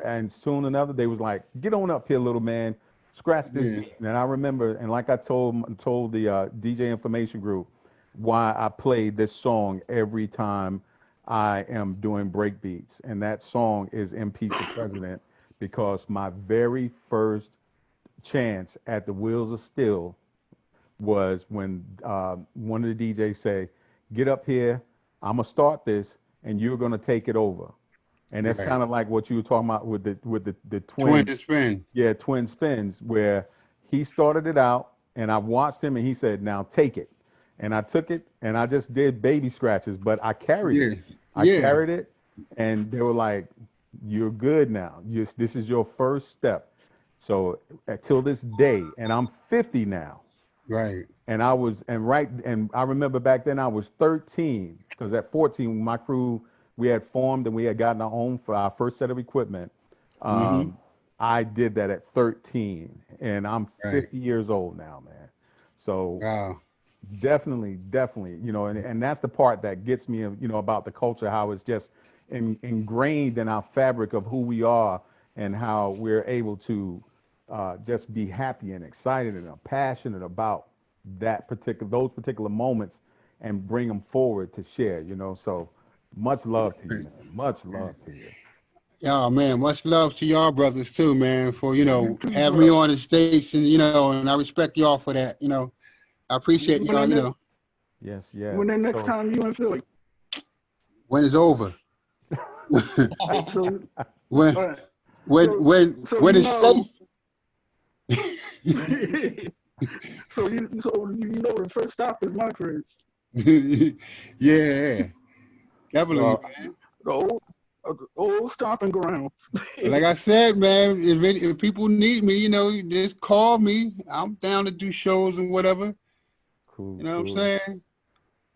and soon enough, they was like, get on up here, little man, scratch this yeah, beat. And I remember, and like I told the DJ information group, why I played this song every time I am doing break beats. And that song is Impeach the President, because my very first chance at the Wheels of Steel was when one of the DJs say, "Get up here, I'm gonna start this, and you're gonna take it over." And that's right. kind of like what you were talking about with the Twin twin, spin. yeah, twin spins, where he started it out, and I watched him, and he said, "Now take it," and I took it, and I just did baby scratches, but I carried it. Yeah, I yeah, carried it, and they were like, "You're good now. This is your first step." So until this day, and I'm 50 now. right. And I remember back then I was 13, because at 14 my crew, we had formed and we had gotten our own for our first set of equipment. Mm-hmm. Um, I did that at 13, and I'm Right. 50 years old now, man. So Wow. Definitely, definitely. And that's the part that gets me, about the culture, how it's just ingrained in our fabric of who we are and how we're able to just be happy and excited and passionate about those particular moments and bring them forward to share. So much love to you, man. Much love to you. Oh man, much love to y'all brothers too, man, for You too, having me bro. on the station, and I respect y'all for that. I appreciate When y'all, the next, Yes, yes. when the next So, time you in Philly. when it's over. So, when uh, when so, when so when you it's know, safe. so you know the first stop is my crib. Yeah, definitely, well, man. The old stomping grounds. But like I said, man, if people need me, just call me. I'm down to do shows and whatever. cool, You know what I'm cool. saying?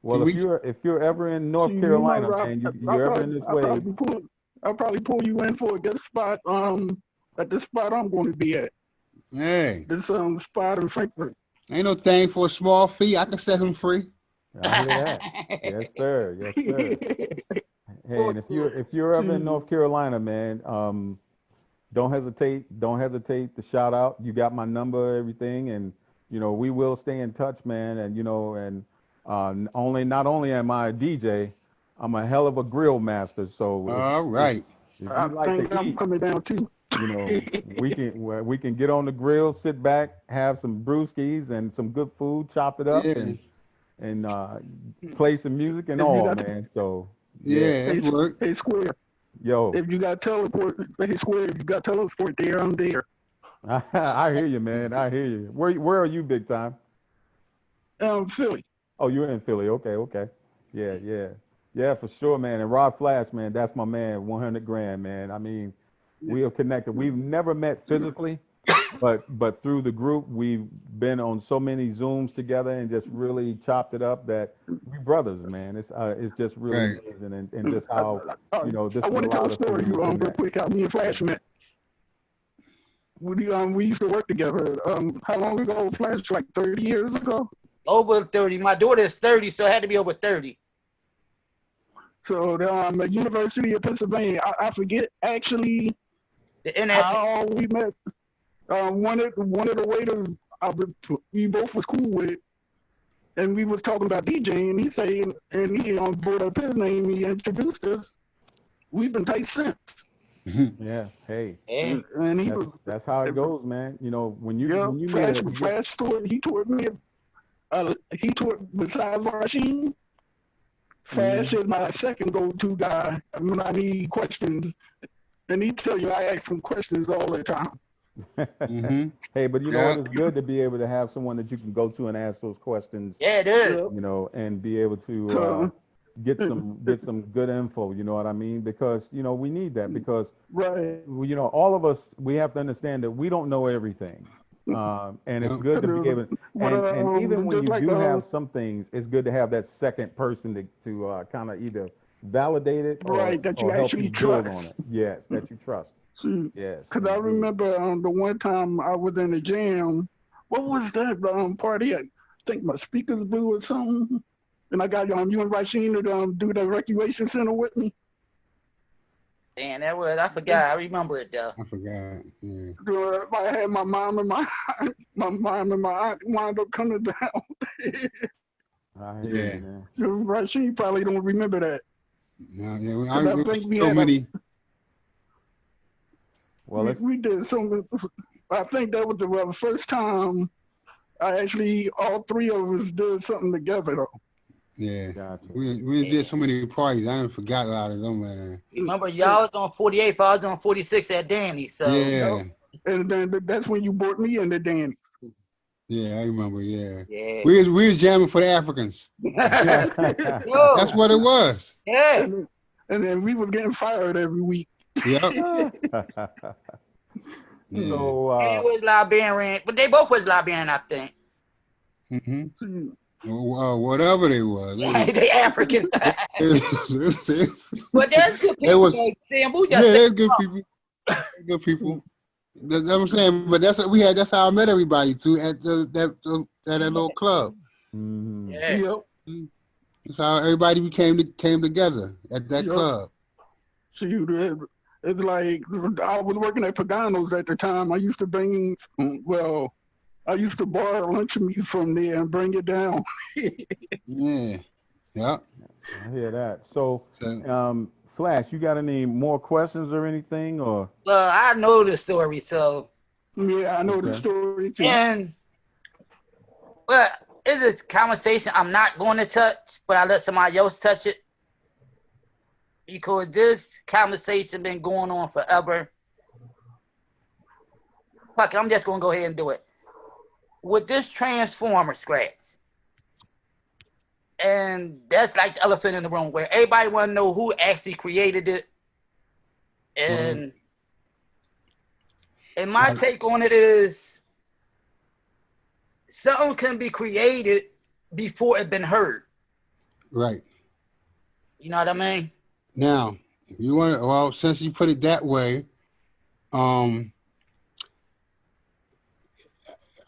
Well, if you're ever in See, North you might Carolina, rob. man, I you're ever in probably, this I way, probably pull. I'll probably pull you in for a guest spot. At the spot I'm going to be at. Hey, This spot in Frankfurt. ain't no thing for a small fee. I can set him free. I hear that. Yes, sir. Yes, sir. Hey, and if you're ever in See, North Carolina, man, don't hesitate. Don't hesitate to shout out. You got my number, everything, and we will stay in touch, man. And not only am I a DJ, I'm a hell of a grill master. So All if right. if I you like think to I'm eat, coming down too. we can get on the grill, sit back, have some brewskis and some good food, chop it up, Yeah, and play some music and If you all, got, man. So yeah, yeah, hey, that's work. hey, Square. yo, If you got teleport, hey, Square. If you got teleport there, I'm there. I hear you, man. I hear you. Where are you, big time? Philly. Oh, you're in Philly. Okay, okay. Yeah, yeah. Yeah, for sure, man. And Rod Flash, man, that's my man, 100 grand, man. I mean, we are connected. We've never met physically, but through the group, we've been on so many Zooms together and just really chopped it up that we brothers, man. It's just really Right. amazing and just I, how, I, this I has want to tell a allowed us to story really you real connect. quick. How me and Flash met. We used to work together. How long ago, Flash? Like 30 years ago. Over 30. My daughter is 30, so it had to be over 30. So at University of Pennsylvania, I forget actually The internet. how we met. One of the waiters we both was cool with, and we was talking about DJing. And he saying, and he brought up his name. He introduced us. We've been tight since. Yeah. Hey, Hey, And he that's was, that's how it goes, man. When you yeah. when you meet Flash, a you get Flash toured. He toured me. He toured besides Rasheen. Flash mhm. is my second go-to guy when I need questions, and he tell you I ask him questions all the time. Mm-hmm. Hey, but you know Yeah. what? It's good to be able to have someone that you can go to and ask those questions, yeah, it is. Yeah. and be able to So get some good info. You know what I mean? Because we need that because right. all of us we have to understand that we don't know everything, and it's Yeah. good to be able. What And even when just you like do have some things, it's good to have that second person to kind of either validate it or right that you or help you actually build on trust. it. Yes, that you trust. Yes, Because I indeed. remember the one time I was in a jam. What was that party? I think my speakers blew or something. And I got you and Rasheen to do the recreation center with me. Damn, I forgot. I remember it though. I forgot. Yeah. I had my mom and my mom and my aunt wound up coming down. I hear Yeah. you, man. Rasheen probably don't remember that. Yeah. Yeah. Because I There was think we so had many. Well, let's. we did some. I think that was the first time all three of us did something together though. Yeah. Gotcha. We did so many parties. I didn't forgot a lot of them, man. Remember, y'all was on 48, I was on 46 at Danny. So Yeah. And then that's when you brought me into Danny. Yeah. I remember. Yeah. yeah. We was jamming for the Africans. That's Yo, what it was. yeah. And then we was getting fired every week. Yep. Yeah. So And it was Liberian, but they both was Liberian, I think. Mm-hmm. Whatever they was. They African. But there's good It people. was. Like Sambu Yeah, just said, they're good people. They're good people. That's what I'm saying. But that's what we had. That's how I met everybody too at that little club. Mm-hmm. Yeah. Yep. That's how everybody came together at that Yep. club. Shoot, it's like I was working at Pagano's at the time. I used to bring, well, I used to borrow lunch meat from there and bring it down. Yeah. Yep. I hear that. So, So, Flash, you got any more questions or anything? Or Well, I know the story, so Yeah, I know the okay, story too. and well, it's a conversation I'm not going to touch, but I let somebody else touch it because this conversation been going on forever. Fuck it, I'm just gonna go ahead and do it. With this transformer scratch, and that's like the elephant in the room, where everybody want to know who actually created it. And my take on it is something can be created before it been heard. right. You know what I mean? Now, if you want to, well, since you put it that way, I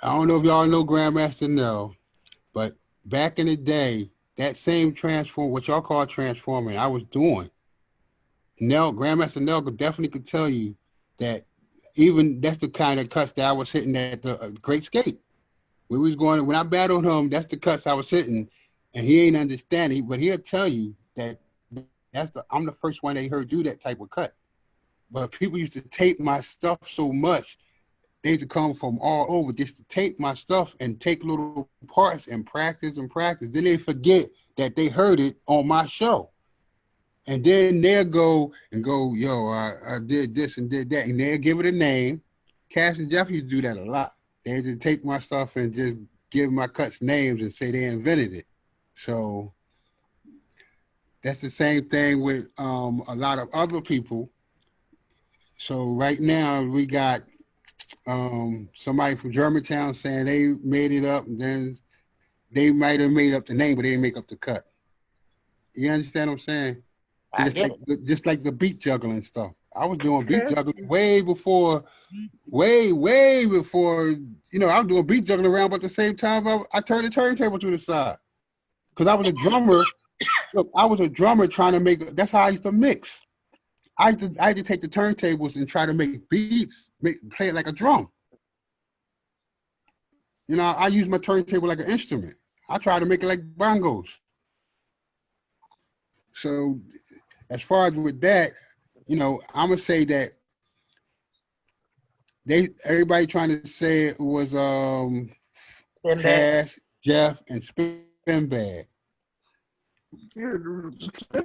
don't know if y'all know Grandmaster Nell, but back in the day, that same transform, what y'all call transforming, I was doing. Grandmaster Nell definitely could tell you that even that's the kind of cuts that I was hitting at the Great Skate. We was going, when I battled him, that's the cuts I was hitting, and he ain't understanding, but he'll tell you that I'm the first one they heard do that type of cut. But people used to tape my stuff so much, they used to come from all over just to tape my stuff and take little parts and practice and practice. Then they forget that they heard it on my show. And then they'll go, yo, I did this and did that. And they'll give it a name. Cass and Jeff used to do that a lot. They used to take my stuff and just give my cuts names and say they invented it. So that's the same thing with a lot of other people. So right now we got somebody from Germantown saying they made it up, and then they might have made up the name, but they didn't make up the cut. You understand what I'm saying? I get it. Just like the beat juggling stuff. I was doing beat juggling way before, I was doing beat juggling around, but at the same time, I turned the turntable to the side. Because I was a drummer. Look, I was a drummer trying to make, that's how I used to mix. I used to take the turntables and try to make beats, play it like a drum. You know, I use my turntable like an instrument. I try to make it like bongos. So as far as with that, you know, I'm gonna say that everybody trying to say it was Cash, Jeff, and Spinbag.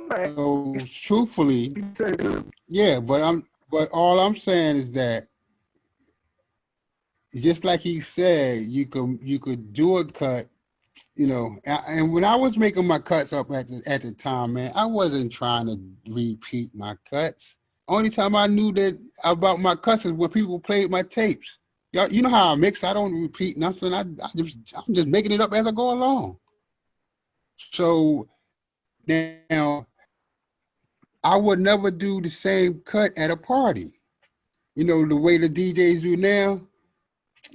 So truthfully, yeah, but all I'm saying is that just like he said, you could do a cut, you know. And when I was making my cuts up at the time, man, I wasn't trying to repeat my cuts. Only time I knew that about my cuts is when people played my tapes. Y'all, you know how I mix. I don't repeat nothing. I'm just making it up as I go along. So now I would never do the same cut at a party. You know, the way the DJs do now.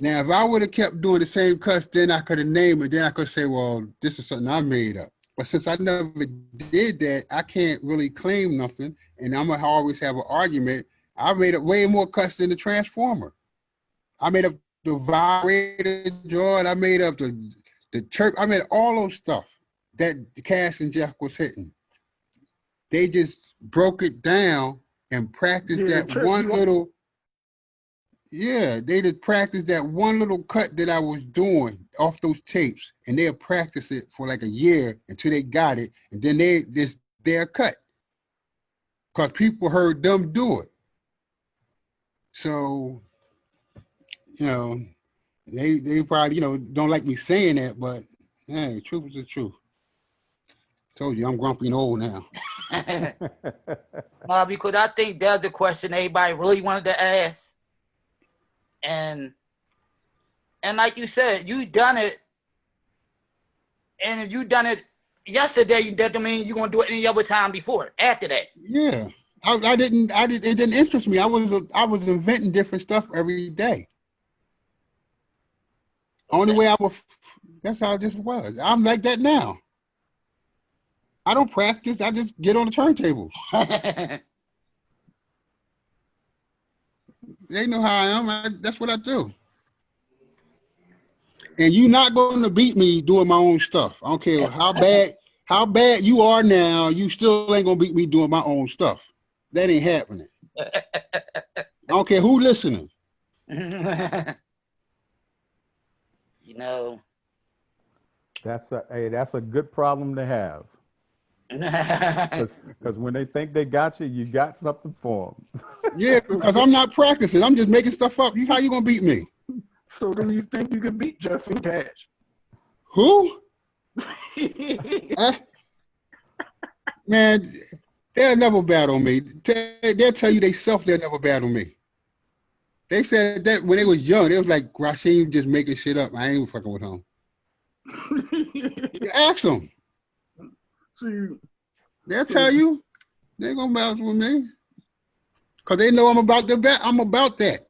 Now, if I would have kept doing the same cuts, then I could have named it. Then I could say, well, this is something I made up. But since I never did that, I can't really claim nothing. And I'm going to always have an argument. I made up way more cuts than the Transformer. I made up the vibrator joint. I made up the chirp. I made all those stuff that Cass and Jeff was hitting. They just broke it down and practiced one little. Yeah, they just practiced that one little cut that I was doing off those tapes, and they'll practice it for like a year until they got it, and then this their cut, because people heard them do it. So, you know, they probably, you know, don't like me saying that, but hey, truth is the truth. Told you I'm grumpy and old now. Because I think that's the question everybody really wanted to ask. And like you said, you done it, and you done it yesterday. That don't mean you're gonna do it any other time before. After that, yeah, it didn't interest me. I was inventing different stuff every day. Only way I was That's how it just was. I'm like that now. I don't practice. I just get on the turntables. They know how I am. That's what I do. And you're not going to beat me doing my own stuff. I don't care how bad you are now. You still ain't gonna beat me doing my own stuff. That ain't happening. I don't care who listening. You know. That's a good problem to have. Because when they think they got you, you got something for them. Yeah, because I'm not practicing. I'm just making stuff up. How you gonna beat me? So do you think you can beat Jeff and Cash? Who? Man, they'll never battle me. They'll tell you they'll never battle me. They said that when they was young, they was like, Rasheen just making shit up. I ain't even fucking with him. Ask them. See, They'll tell you. They ain't gonna battle with me. Cause they know I'm about that.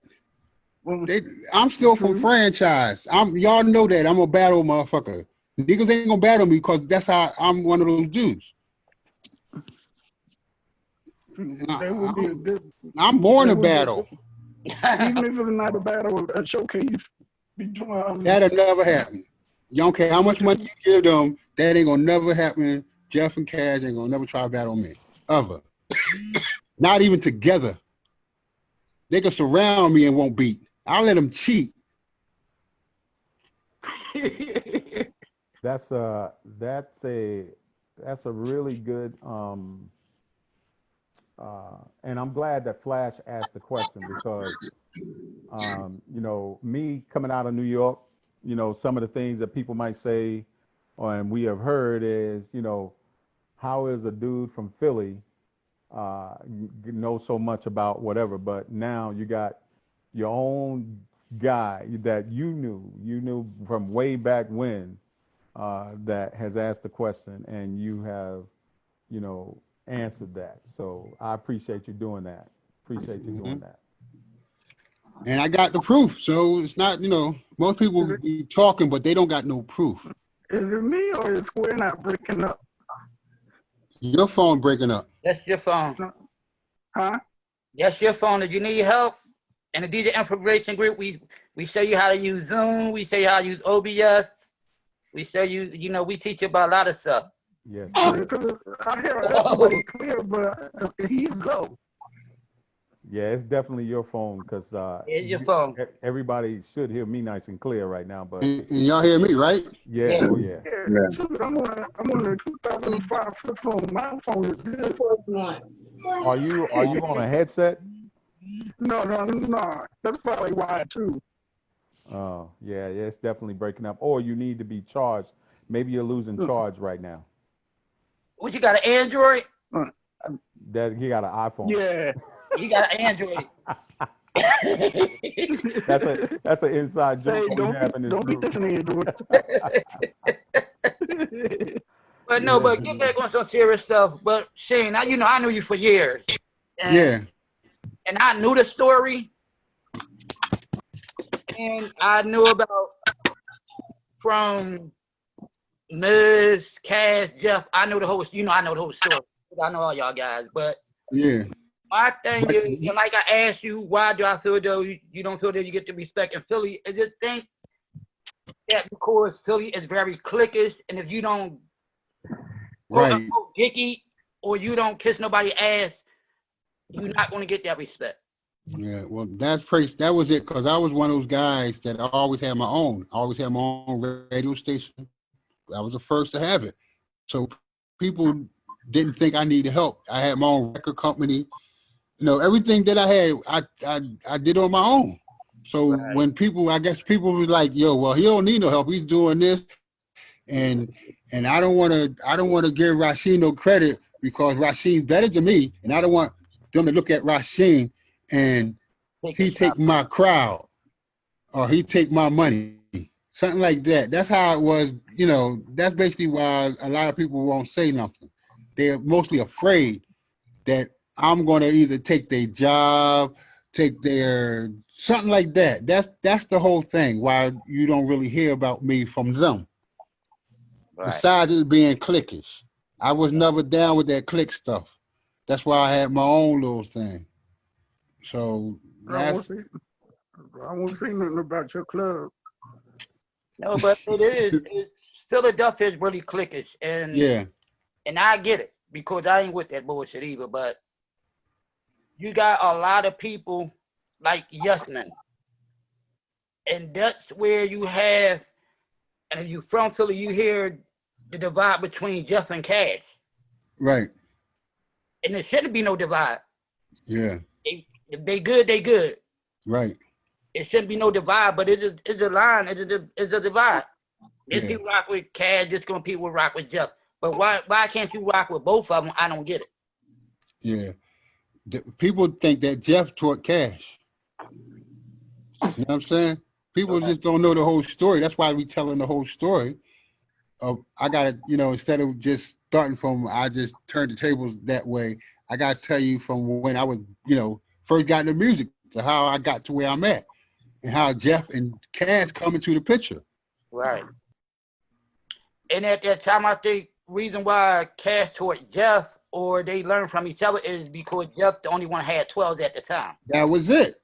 I'm still from franchise. Y'all know that I'm a battle motherfucker. Niggas ain't gonna battle me because that's how I'm one of those dudes. I'm born to battle. Even if it's not a battle, a showcase between That'll never happen. You don't care how much money you give them, that ain't gonna never happen. Jeff and Cash ain't gonna never try to battle me. Ever. Not even together. They can surround me and won't beat. I'll let them cheat. That's a really good and I'm glad that Flash asked the question because you know, me coming out of New York, you know, some of the things that people might say and we have heard is, you know, how is a dude from Philly know so much about whatever, but now you got your own guy that you knew from way back when that has asked the question and you have, you know, answered that. So I appreciate you doing that. Appreciate you doing that. And I got the proof. So it's not, you know, most people be talking, but they don't got no proof. Is it me or is Square not breaking up? Your phone breaking up. That's your phone. Huh? That's your phone. If you need help in the DJ Information Group, we show you how to use Zoom. We show you how to use OBS. We show you, you know, we teach you about a lot of stuff. Yes. I hear everybody clear, but he's low. Yeah, it's definitely your phone because It's your phone. Everybody should hear me nice and clear right now. But And y'all hear me, right? yeah, oh yeah. I'm on a 2005 flip phone. My phone is good. Are you on a headset? No. That's probably why too. Oh yeah, it's definitely breaking up. Or you need to be charged. Maybe you're losing charge right now. What, you got an Android? That he got an iPhone. Yeah. You got an Android. That's an inside joke. Hey, don't be this Android. But no, but get back on some serious stuff. But Shane, you know, I knew you for years. And I knew the story. And I knew about from Miz, Cass, Jeff. I know the whole story. I know all y'all guys. But my thing is, and like I asked you, why do I feel though you don't feel that you get the respect in Philly? I just think that because Philly is very cliquish, and if you don't quote unquote dicky or you don't kiss nobody's ass, you're not going to get that respect. Yeah, well, that was it because I was one of those guys that always had my own. I always had my own radio station. I was the first to have it. So people didn't think I needed help. I had my own record company. You know, everything that I had, I did on my own. So when I guess people were like, "Yo, well, he don't need no help. He's doing this," and I don't want to give Rasheen no credit because Rasheen's better than me, and I don't want them to look at Rasheen and he take my crowd or he take my money, something like that. That's how it was. You know, that's basically why a lot of people won't say nothing. They're mostly afraid that I'm going to either take their job, take their something like that. That's the whole thing. Why you don't really hear about me from them. besides it being cliquish. I was never down with that click stuff. That's why I had my own little thing. So I won't that's say, I won't say nothing about your club. No, but it is. Philadelphia is really cliquish, yeah, and I get it because I ain't with that bullshit either. But you got a lot of people like yes men, and that's where you have. And if you from Philly, you hear the divide between Jeff and Cash, right. and there shouldn't be no divide. Yeah, If they good, they good. right. It shouldn't be no divide, but it's a line. It's a divide. If Yeah, people rock with Cash, this gonna people rock with Jeff. But why can't you rock with both of them? I don't get it. yeah. People think that Jeff taught Cash. You know what I'm saying? People just don't know the whole story. That's why we telling the whole story. I gotta, instead of just starting from I just turned the tables that way, I gotta tell you from when I was, first got into music to how I got to where I'm at and how Jeff and Cash come into the picture. Right. And at that time, I think reason why Cash taught Jeff or they learned from each other is because Jeff the only one had 12s at the time. That was it.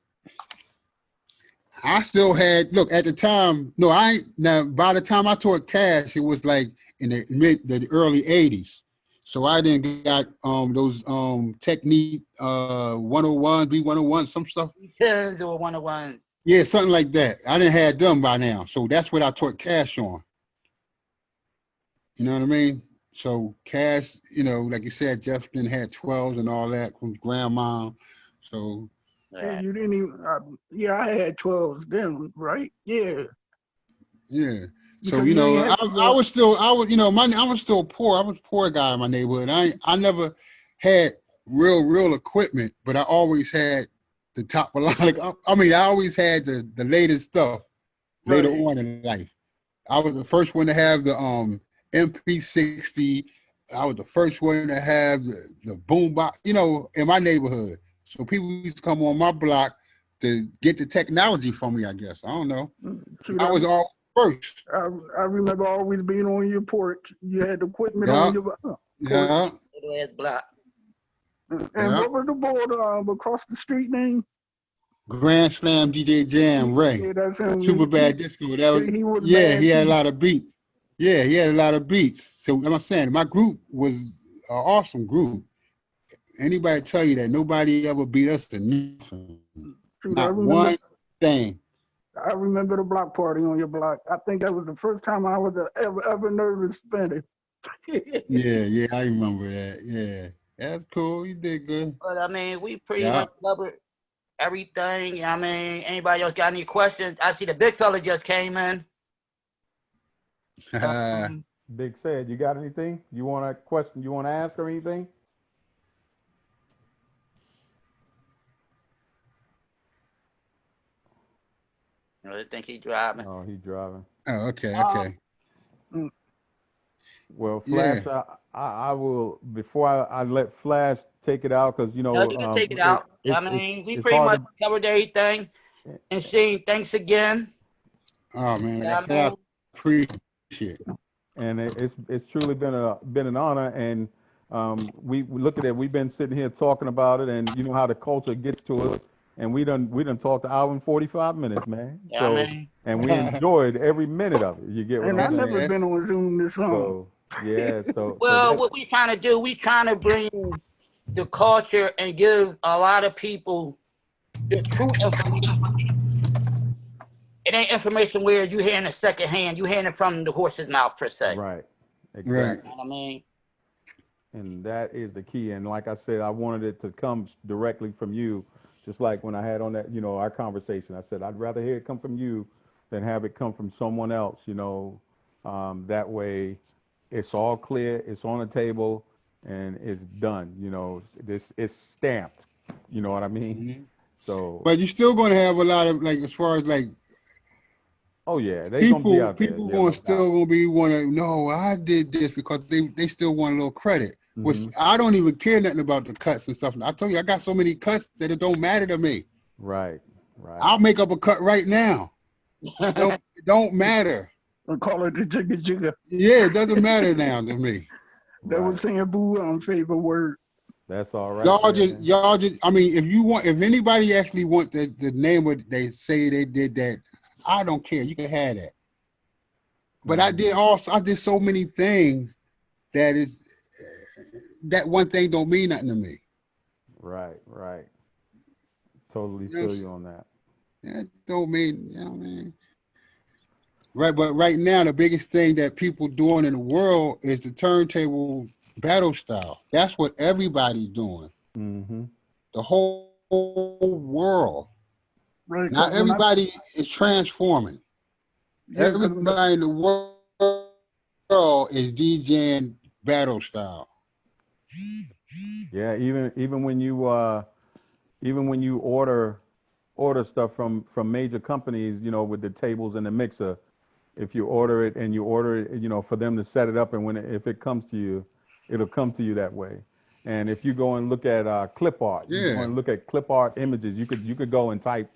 I still had at the time. No, now by the time I taught Cash, it was like in the early '80s. So I didn't got those technique 101, B101, some stuff. 10s or 101. Yeah, something like that. I didn't have them by now. So that's what I taught Cash on. You know what I mean? So Cash, like you said, Jeff then had 12s and all that from grandma. So Yeah, you didn't even. I had 12s then, right? Yeah. yeah. So Because you ain't have to I was still poor. I was a poor guy in my neighborhood. I never had real equipment, but I always had the top of line. I always had the latest stuff later on in life. I was the first one to have the MP60. I was the first one to have the boom box, in my neighborhood. So people used to come on my block to get the technology from me, I guess. I don't know. Shoot, I was all first. I remember always being on your porch. You had the equipment Yeah. on your porch. Yeah. Block. And Yeah. what was the board across the street name? Grand Slam DJ Jam Ray. Yeah, that's him. Super Bad Disco. That was, he was he bad had too. a lot of beats. Yeah, he had a lot of beats. So I'm saying my group was an awesome group. Anybody tell you that nobody ever beat us to nothing? Shoot, Not one thing. I remember the block party on your block. I think that was the first time I was ever nervous spinning. Yeah, I remember that. Yeah, that's cool. You did good. But we pretty much covered everything. Anybody else got any questions? I see the big fella just came in. Big said, you got anything? You want a question? You want to ask or anything? I think he's driving. Oh, he's driving. Oh, okay. Well, Flash, yeah. I will, before I let Flash take it out, because, you can take it out. We pretty much covered everything. And Sheen, thanks again. Oh, man, I appreciate it. And it's truly been an honor. And we look at it, we've been sitting here talking about it, and you know how the culture gets to us. And we done talked an hour and 45 minutes, man. So and we enjoyed every minute of it. You get what I'm saying? And I've never been on Zoom this long. Well, what we trying to do, we trying to bring the culture and give a lot of people the true information. It ain't information where you hearing it secondhand. You hearing it from the horse's mouth per se. Right. Exactly. Right. You know what I mean? And that is the key. And like I said, I wanted it to come directly from you. Just like when I had on that, our conversation, I said, I'd rather hear it come from you than have it come from someone else, that way it's all clear, it's on the table, and it's done. It's stamped. You know what I mean? Mm-hmm. So. But you're still going to have a lot of, as far as oh yeah, people going to still going to be no, I did this because they still want a little credit. Which I don't even care nothing about the cuts and stuff. I told you I got so many cuts that it don't matter to me. Right. I'll make up a cut right now. It don't matter. I call it the jigga jigga. Yeah, it doesn't matter now to me. That was saying boo favorite word. That's all right. Y'all just. I mean, if anybody actually want the name of, they say they did that, I don't care. You can have that. But I did so many things that one thing don't mean nothing to me. Right. Totally You know, feel you on that. that don't mean, you know what I mean? Right, but right now the biggest thing that people doing in the world is the turntable battle style. That's what everybody's doing. Mm-hmm. The whole world. Right, Not because when everybody is transforming. yeah, because Everybody in the world is DJing battle style. Yeah, even when you order stuff from major companies, with the tables and the mixer, if you order it and you order it, for them to set it up, and if it comes to you, it'll come to you that way. And if you go and look at clip art, you go Yeah. and look at clip art images, you could go and type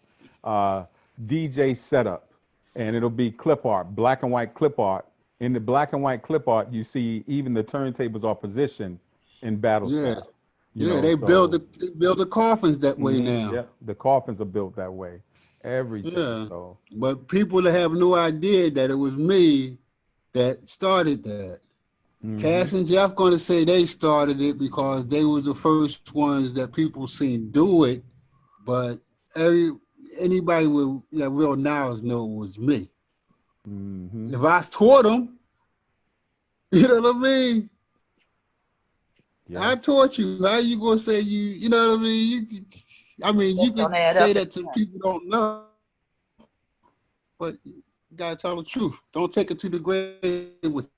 uh, DJ setup, and it'll be clip art, black and white clip art. In the black and white clip art, you see even the turntables are positioned in battle Yeah. style. Yeah, they build the coffins that way now. Yep, the coffins are built that way. Everything. Yeah. So But people that have no idea that it was me that started that. mhm. Cass and Jeff gonna say they started it because they were the first ones that people seen do it, but anybody with real knowledge know it was me. Mhm. If I taught them, you know what I mean? Yeah. I taught you. How you gonna say you know what I mean? You Don't could add say up. that to people don't know, but you gotta tell the truth. Don't take it to the grave with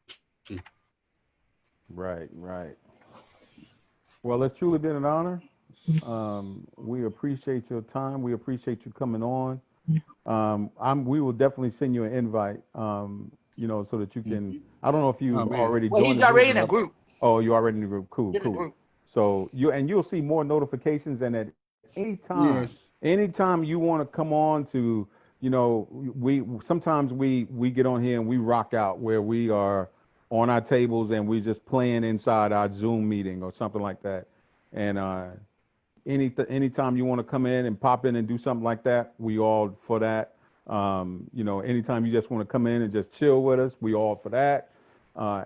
you. Right. Well, it's truly been an honor. We appreciate your time. We appreciate you coming on. We will definitely send you an invite, so that you can. I don't know if Oh you man. already Well, joined he's the group already in a yet. group. Oh, you already in the group. Cool, In the cool. group. So you'll see more notifications, and at Yes. anytime you want to come on to, we sometimes we get on here and we rock out where we are on our tables and we just playing inside our Zoom meeting or something like that. And anytime you want to come in and pop in and do something like that, we all for that. Anytime you just want to come in and just chill with us, we all for that.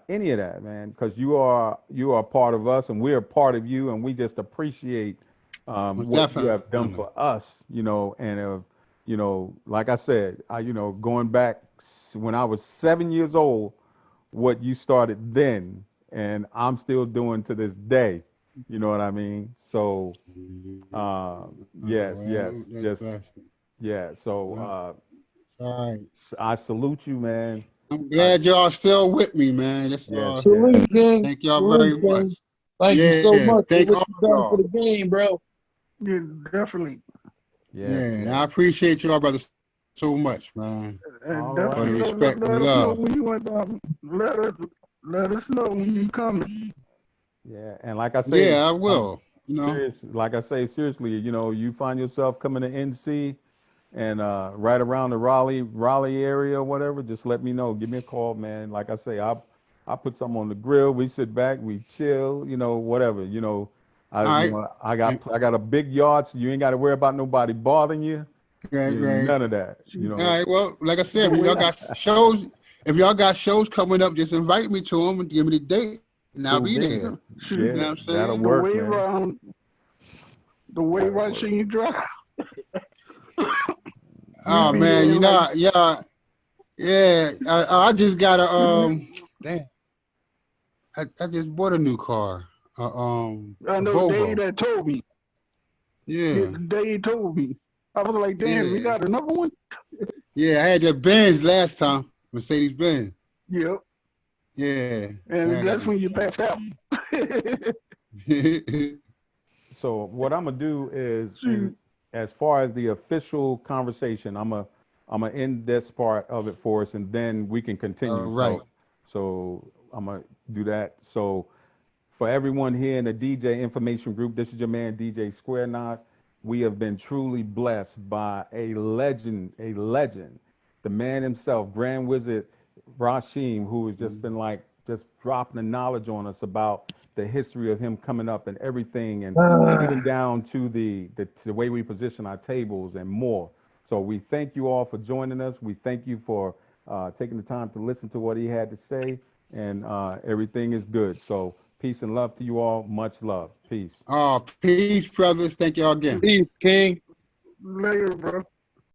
Any of that, man, because you are part of us and we're part of you, and we just appreciate Most what you have done definitely. for us, and like I said, going back when I was 7 years old, what you started then, and I'm still doing to this day. You know what I mean? So, yes, Well, that's just blessing. yeah. So, Well, all right. I salute you, man. I'm I, glad y'all still with me, man. That's yes, all. yes, Salute, King. Thank y'all Salute, very much. King. Thank you so Yeah, much for thank what all you've of done for y'all. the game, bro. yeah, definitely, Yeah, yes, and yes. I appreciate y'all brothers so much, man, and All for the right. definitely respect and let us know love. when you want. Let us know when you coming. Yeah, and like I say, Yeah, I I'm will. You know. serious. Like I say, seriously, you find yourself coming to NC and right around the Raleigh area or whatever, just let me know. Give me a call, man. Like I say, I put something on the grill. We sit back, we chill, whatever. All right. I And, got a big yard, so you ain't got to worry about nobody bothering you. right. None of that. Shoot, All right. Well, like I said, the way if y'all got shows coming up, just invite me to them and give me the date, and I'll Cool be beans. there. shoot You know Yeah, what I'm that'll saying? the work, way man. around the way That'll work. Rasheen drive. We Oh be man, there you in like know, yeah. I just got a damn. I just bought a new car. I A know Dave Volvo. that told me. Yeah, Yeah, Dave told me. I was like, damn, we yeah, got another one. yeah. I had the Benz last time, Mercedes Benz. Yep, Yeah, now and I got that's when you passed out. the. So what I'm gonna do is, in Shoot, as far as the official conversation, I'm gonna end this part of it for us, and then we can All continue. right. So I'm gonna do that. So for everyone here in the DJ Information Group, this is your man DJ Square Knot. We have been truly blessed by a legend, the man himself, Grand Wizard Rasheen, who has just been like just dropping the knowledge on us about the history of him coming up and everything, and even down to the way we position our tables and more. So we thank you all for joining us. We thank you for taking the time to listen to what he had to say, and everything is good. So peace and love to you all. Much love. Peace. Peace, brothers. Thank y'all again. Peace, King. Later, bro.